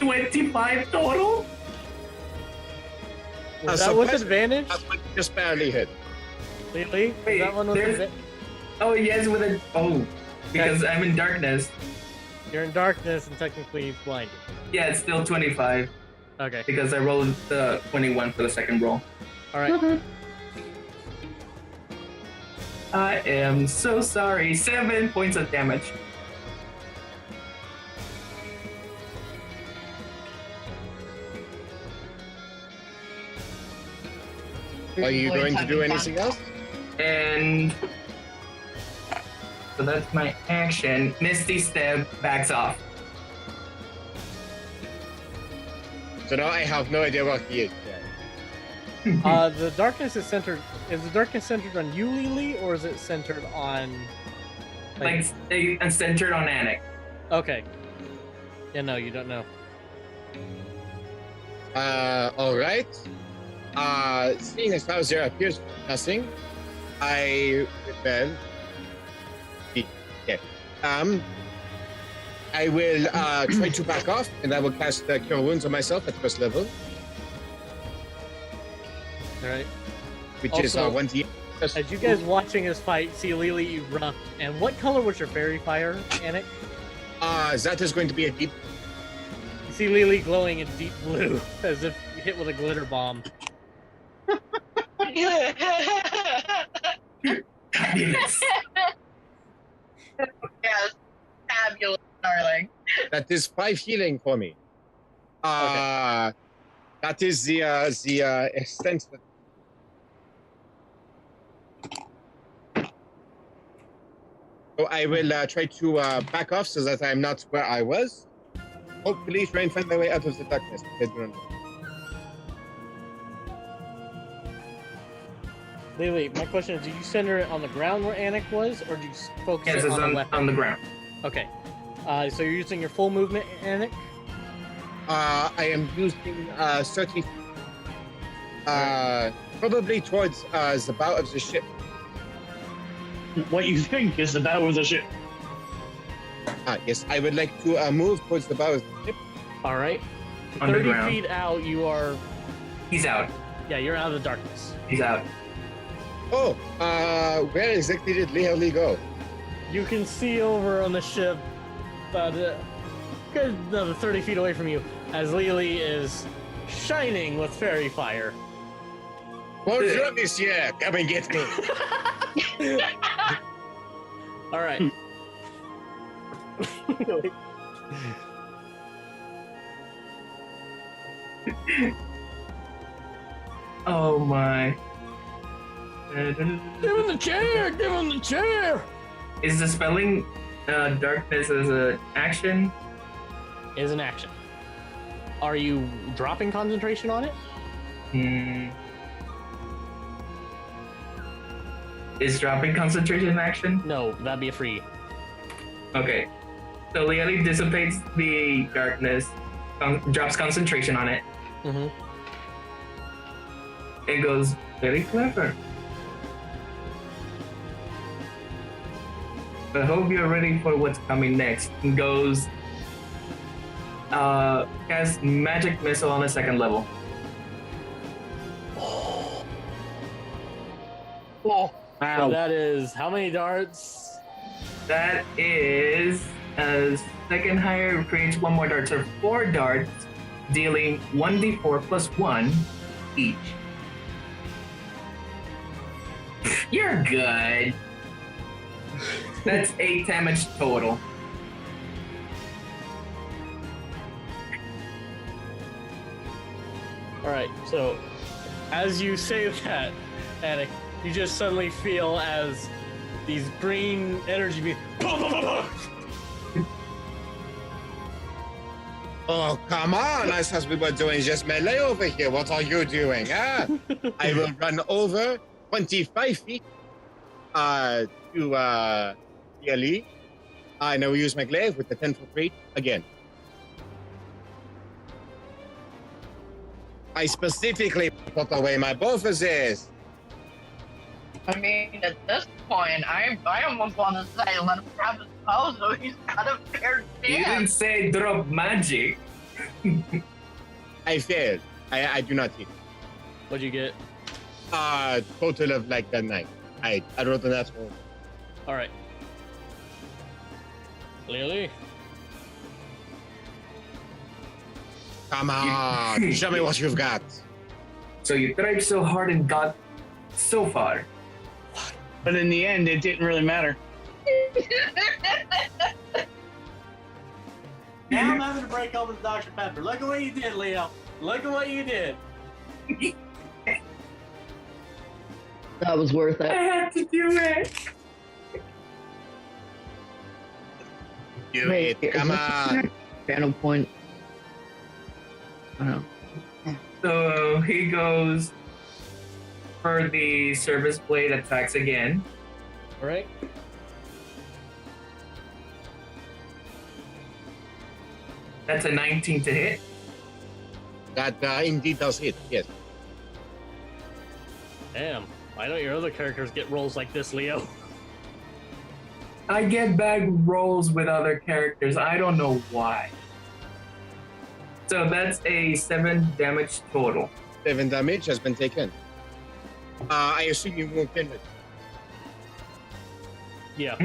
$25 total? Was So that with first- advantage? Just barely hit. Lily? Wait, That one with there's- advantage? Oh, yes, with a... Oh, because I'm in darkness. You're in darkness and technically blinded. Yeah, it's still 25 Okay. because I rolled the 21 for the second roll. All right. I am so sorry. 7 points of damage. Are you going to do anything else? And so that's my action. Misty Step backs off. So now I have no idea what he is. The darkness is centered. Is the darkness centered on you, Lily, or is it centered on? Like centered on Anik. Okay. Yeah, no, you don't know. All right. Seeing as how there appears nothing, I will. Yeah. I will try to back off, and I will cast Cure Wounds on myself at first level, All right. which is Also, 1d. As you guys watching this fight, see Lily erupt. And what color was your fairy fire, Anik? That is going to be a deep. You see Lily glowing in deep blue, as if hit with a glitter bomb. Yes. Yes, fabulous, darling. That is 5 healing for me. That is the extent. So I will try to back off so that I'm not where I was. Hopefully, try and find my way out of the darkness. I do not know. Lily, my question is, do you center it on the ground where Anik was, or do you focus Yes, it it's on the weapon? on the ground. Okay. So you're using your full movement, Anik? I am using 30 probably towards the bow of the ship. What you think is the bow of the ship? Yes, I would like to move towards the bow of the ship. All right. On the 30 ground. feet out, you are... He's out. Yeah, you're out of the darkness. He's out. Oh, where exactly did Liege go? You can see over on the ship, about good another 30 feet away from you, as Lily is shining with fairy fire. Bonjour, monsieur. Come and get me. All right. Oh my. Give him the chair! Give him the chair! Is dispelling darkness as an action? Is an action. Are you dropping concentration on it? Is dropping concentration an action? No, that'd be a free. Okay. So Leonie dissipates the darkness, drops concentration on it. Mm-hmm. It goes, very clever. I hope you're ready for what's coming next. And goes, cast magic missile on the second level. So Wow. that is how many darts? That is second higher creates one more dart. So 4 darts, dealing 1d4 plus 1 each. You're good. That's 8 damage total. All right. So, as you say that, Anik, you just suddenly feel as these green energy beams. Oh, come on. I thought we were doing just melee over here. What are you doing, huh? I will run over 25 feet to Liege. And I will use my glaive with the 10-foot reach again. I specifically put away my bow for this. I mean, at this point, I almost want to say let him grab his bow so he's got a fair You didn't chance. say drop magic. I failed. I do not hit. What'd you get? Total of like that 9. I wrote an natural. All right. Lily. Come on, show me what you've got. So you tried so hard and got so far. But in the end, it didn't really matter. Now I'm having to break open the Dr. Pepper. Look at what you did, Leo. Look at what you did. That was worth I it. had to do it. Do it, come on. Channel point. Oh. So he goes for the service blade attacks again. All right. That's a 19 to hit. That indeed does hit, yes. Damn. Why don't your other characters get rolls like this, Leo? I get bag rolls with other characters. I don't know why. So that's a 7 damage total. 7 damage has been taken. I assume you won't kill it. Yeah.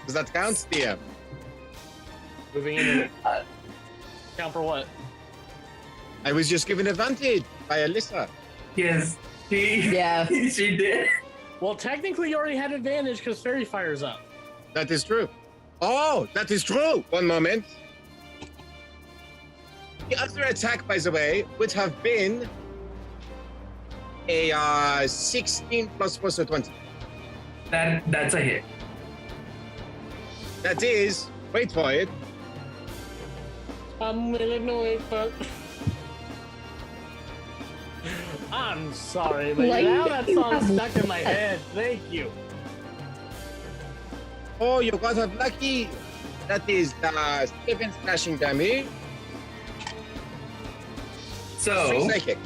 Does that count, DM? Moving in. Count for what? I was just given advantage by Alyssa. Yes, Yeah. she did. Well, technically, you already had advantage because Fairy Fire's up. That is true. Oh, that is true. One moment. The other attack, by the way, would have been a 16 plus 4, so 20. That's a hit. That is, wait for it, I'm really annoyed, but I'm sorry, but Like, now that you song's have- stuck in my head. Thank you. oh, you got up lucky. That is 7 slashing damage. So, 6 psychic.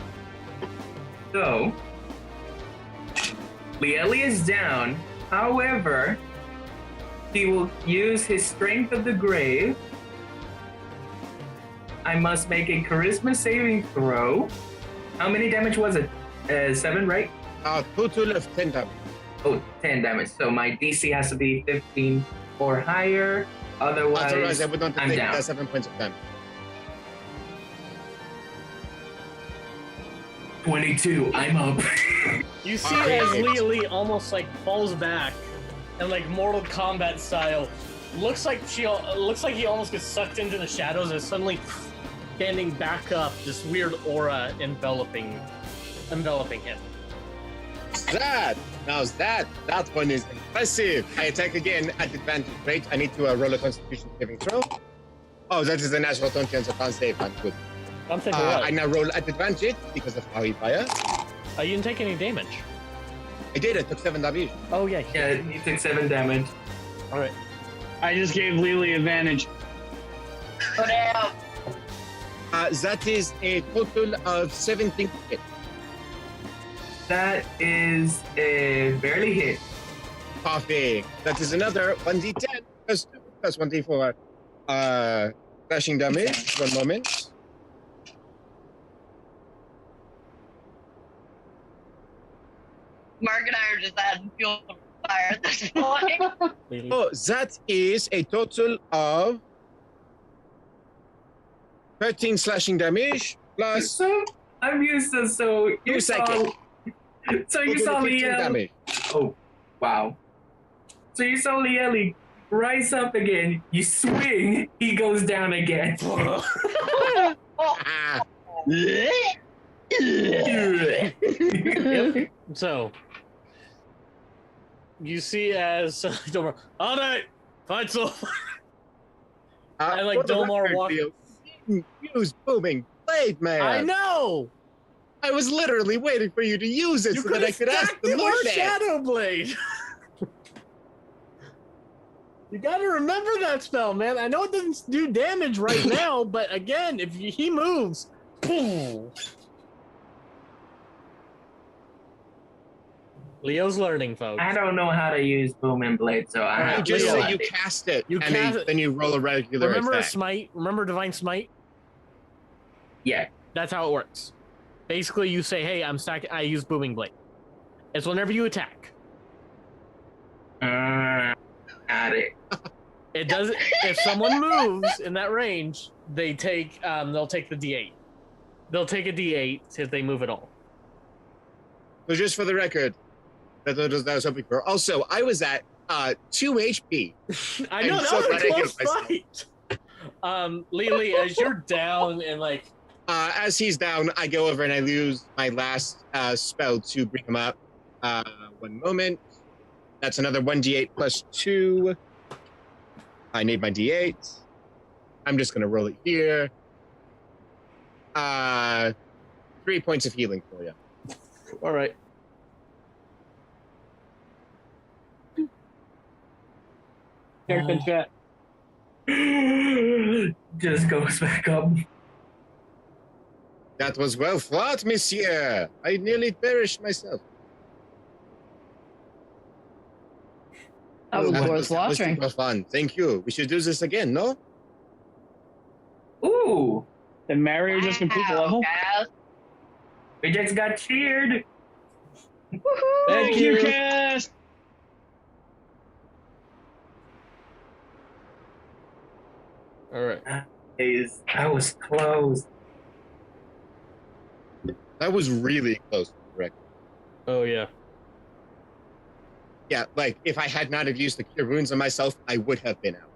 so Lieli is down. However, he will use his Strength of the Grave. I must make a Charisma saving throw. How many damage was it? 7, right? Total of 10 damage. Oh, 10 damage. So my DC has to be 15 or higher. Otherwise, I would not I'm take down. 7 points of damage. 22. I'm up. You see Alright. as Lee almost like falls back and like Mortal Kombat style, looks like he almost gets sucked into the shadows and suddenly standing back up, this weird aura enveloping him. That one is impressive. I attack again at advantage, right? I need to roll a Constitution saving throw. Oh, that is a natural 20 on the con save. I'm good. I'm thinking I now roll at advantage because of how he fire. you didn't take any damage. I did. I took 7 damage. Oh yeah. Yeah, he took 7 damage. All right. I just gave Lily advantage. Go down. That is a total of 17 hit. That is a barely hit. Perfect. That is another 1d10 plus 2 plus 1d4 slashing damage. One moment. Mark and I are just adding fuel to the fire at this point. Lily. Oh, that is a total of 13 slashing damage plus So I'm used to you 2 saw. psychic. So you Total saw of 15 Lieli. damage. Oh, wow. So you saw Lieli rise up again. You swing. He goes down again. Ah, Yep. So you see as Domar, all right, fight's over. I like for the Domar record, walk- Leo, you didn't use booming blade, man. I know. I was literally waiting for you to use it You so could that I have could ask stacked the it Lord. with Shadow Blade. You gotta remember that spell, man. I know it doesn't do damage right now, but again, if he moves, boom. Leo's learning, folks. I don't know how to use Boom and Blade, so I Alright, have You just Leo. say you cast it, You and cast it. then you roll a regular Remember a attack. smite? Remember Divine Smite? Yeah. That's how it works. Basically, you say, "Hey, I use booming blade." It's whenever you attack. Got it. It does. If someone moves in that range, they'll take the D8. They'll take a D8 if they move at all. So just for the record, that was something for. Also, I was at 2 HP. I know, that was a close fight. Lily, as you're down and like... as he's down, I go over and I use my last spell to bring him up. 1 moment. That's another 1d8 plus 2. I need my d8. I'm just going to roll it here. 3 points of healing for you. All right. Haircut chat. Just goes back up. That was well fought, monsieur. I nearly perished myself. That was worth That was watching. super fun. Thank you. We should do this again, no? Ooh, Did Mario just complete the level? Cass. we just got cheered. Woohoo! Thank you, Cass. All right. I was close. That was really close, correct? Oh, yeah. Yeah, like, if I had not have used the cure wounds on myself, I would have been out.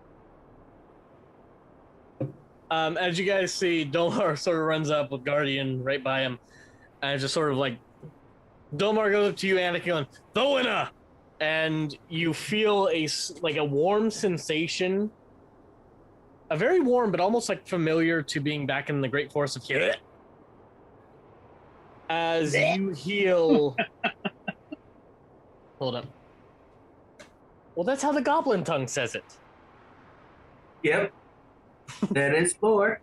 As you guys see, Domar sort of runs up with Guardian right by him. And just sort of like... Domar goes up to you, Anakin, going, "The winner!" And you feel a warm sensation. A very warm, but almost like familiar to being back in the Great Forest of Kira. As you heal... Hold up. Well, that's how the Goblin tongue says it. Yep. That is 4.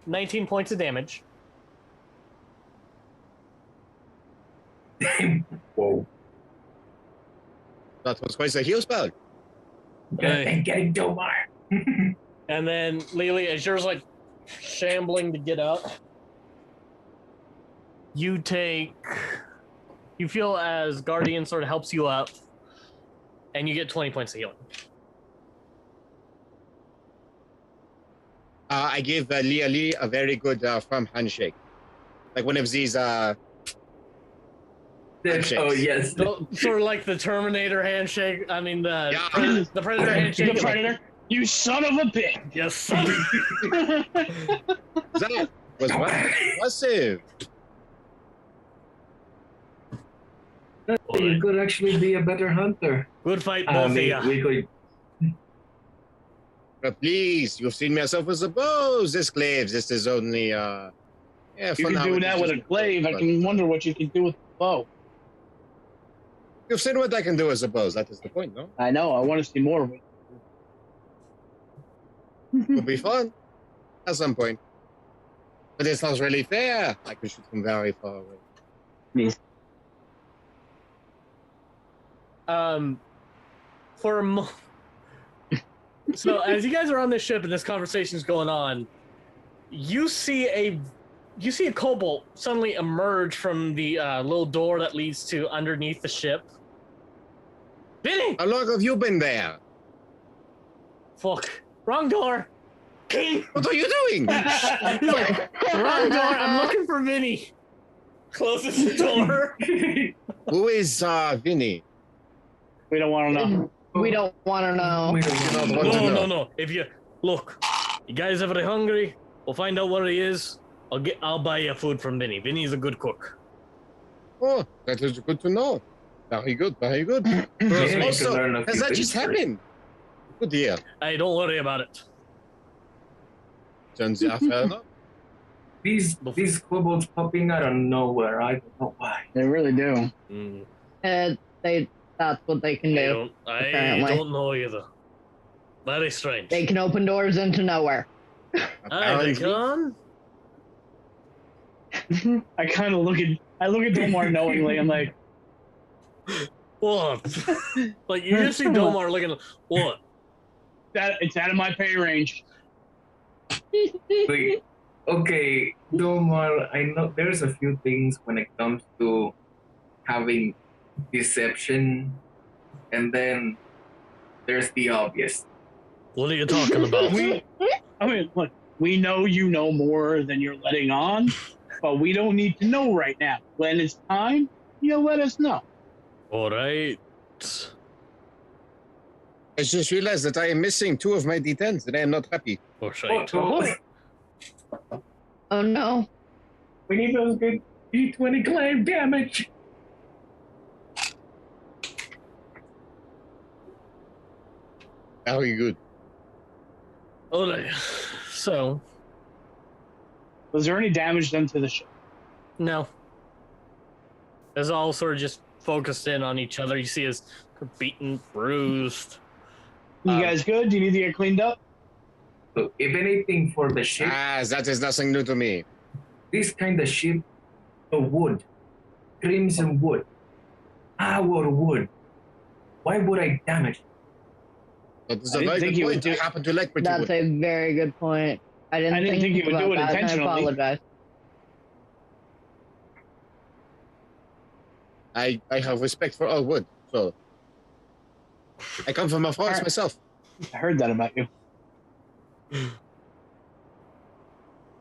19 points of damage. Whoa. That was quite a heal spell. And getting Domar. And then, Lily, as you're like shambling to get up, you feel as Guardian sort of helps you up, and you get 20 points of healing. I give Lee a very good firm handshake. Like one of these handshakes. Oh, yes. Sort of like the Terminator handshake. I mean, the Predator handshake. The Predator. You son of a bitch. Yes, son. That was impressive. You could actually be a better hunter. Good fight, both of you. We could. But please, you've seen myself as a bow. This glaive, this is only You can do that with a glaive. I can wonder what you can do with a bow. You've seen what I can do as a bow. That is the point, no? I know. I want to see more of it. It'll be fun at some point. But it's not really fair. I can shoot from very far away. Me. For a moment. So as you guys are on this ship and this conversation is going on, you see a kobold suddenly emerge from the little door that leads to underneath the ship. Vinny! How long have you been there? Fuck. Wrong door. What are you doing? He's like, wrong door. I'm looking for Vinny. Closes the door. Who is Vinny? We don't want to know. We don't want to know. We don't know. No. If you look, you guys ever hungry? We'll find out what he is. I'll buy you food from Vinny. Vinny's a good cook. Oh, that is good to know. Very good, very good. Yeah, Also, learn a has few that just things first. happened? Good dear. Hey, don't worry about it. Turns out fair enough. These kobolds popping out of nowhere. I don't know why. They really do. That's what they can do. I apparently. don't know either. Very strange. They can open doors into nowhere. They Apparently. can. I kind of look at Domar knowingly. I'm like, What? Like you just see Domar looking. What? that it's out of my pay range. Wait, Okay, Domar, I know there's a few things when it comes to having deception, and then there's the obvious. What are you talking about? Look, we know you know more than you're letting on, but we don't need to know right now. When it's time, you'll let us know. All right. I just realized that I am missing 2 of my D10s and I am not happy. Oh, shite. Oh no. We need those good D20 claim damage. Very good. All right. So, Was there any damage done to the ship? no. It's all sort of just focused in on each other. You see us beaten, bruised. You guys good? Do you need to get cleaned up? So if anything for the ship, That is nothing new to me. this kind of ship, the wood, crimson wood, our wood. Why would I damage it? That is I a didn't very think good you would point. do- I happen to like pretty That's wood. a very good point. I didn't think you would about do it that, and I intentionally. apologize. I have respect for all wood, so I come from a forest Alright. myself. I heard that about you.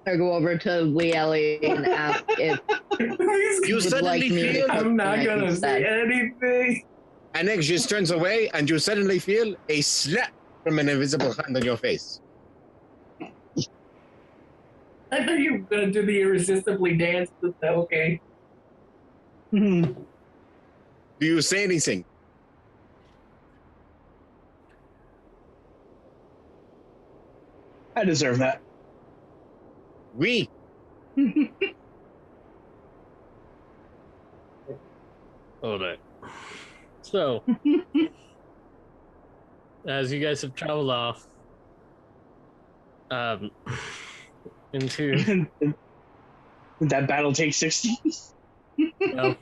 I go over to Lee Ellie and ask if You would suddenly like me to feel, cook I'm not tonight gonna say instead. anything. Anek just turns away and you suddenly feel a slap from an invisible hand on your face. I thought you were gonna do the irresistibly dance. Is that okay? Do you say anything? I deserve that. We. All right. So, as you guys have traveled off, into Did that battle take 60? well,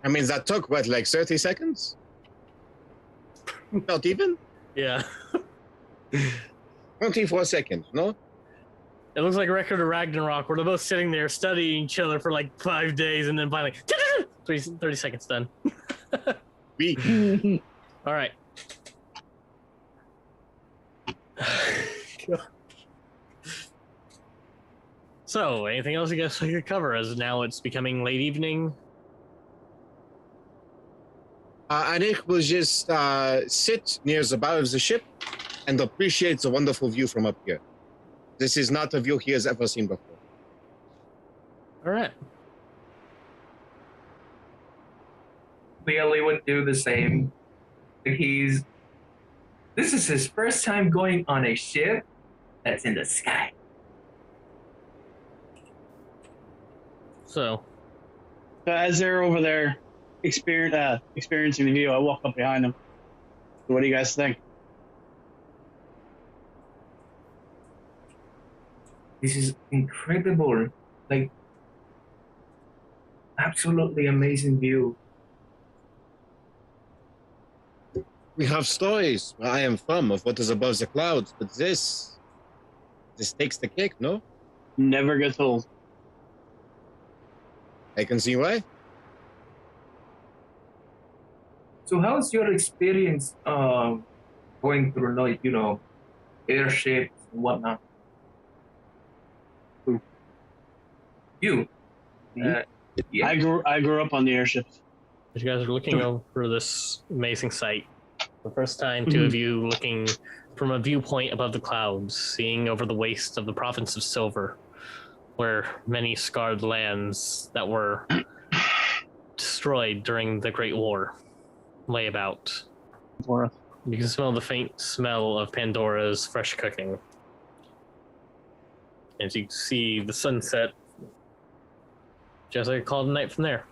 I mean, that took, what, like 30 seconds? Not even? yeah, 24 seconds, no? it looks like Record of Ragnarok, where they're both sitting there studying each other for like 5 days, and then finally, 30 seconds done. We. All right. So, anything else you guys could cover? As now it's becoming late evening. Anek will just sit near the bow of the ship and appreciate the wonderful view from up here. This is not a view he has ever seen before. All right. Bailey would do the same. This is his first time going on a ship that's in the sky. So, So as they're over there experiencing the view, I walk up behind them. So what do you guys think? This is incredible. Like, absolutely amazing view. We have stories where I am from of what is above the clouds, but this takes the cake, no? Never gets old. I can see why. So how's your experience going through, like, airships and whatnot? Who? You. Me? Yeah. I grew up on the airships. as you guys are looking over this amazing sight, the first time two of you looking from a viewpoint above the clouds, seeing over the waste of the province of Silver, where many scarred lands that were destroyed during the Great War lay about. For You can smell the faint smell of Pandora's fresh cooking. As you see the sunset, just like called a night from there.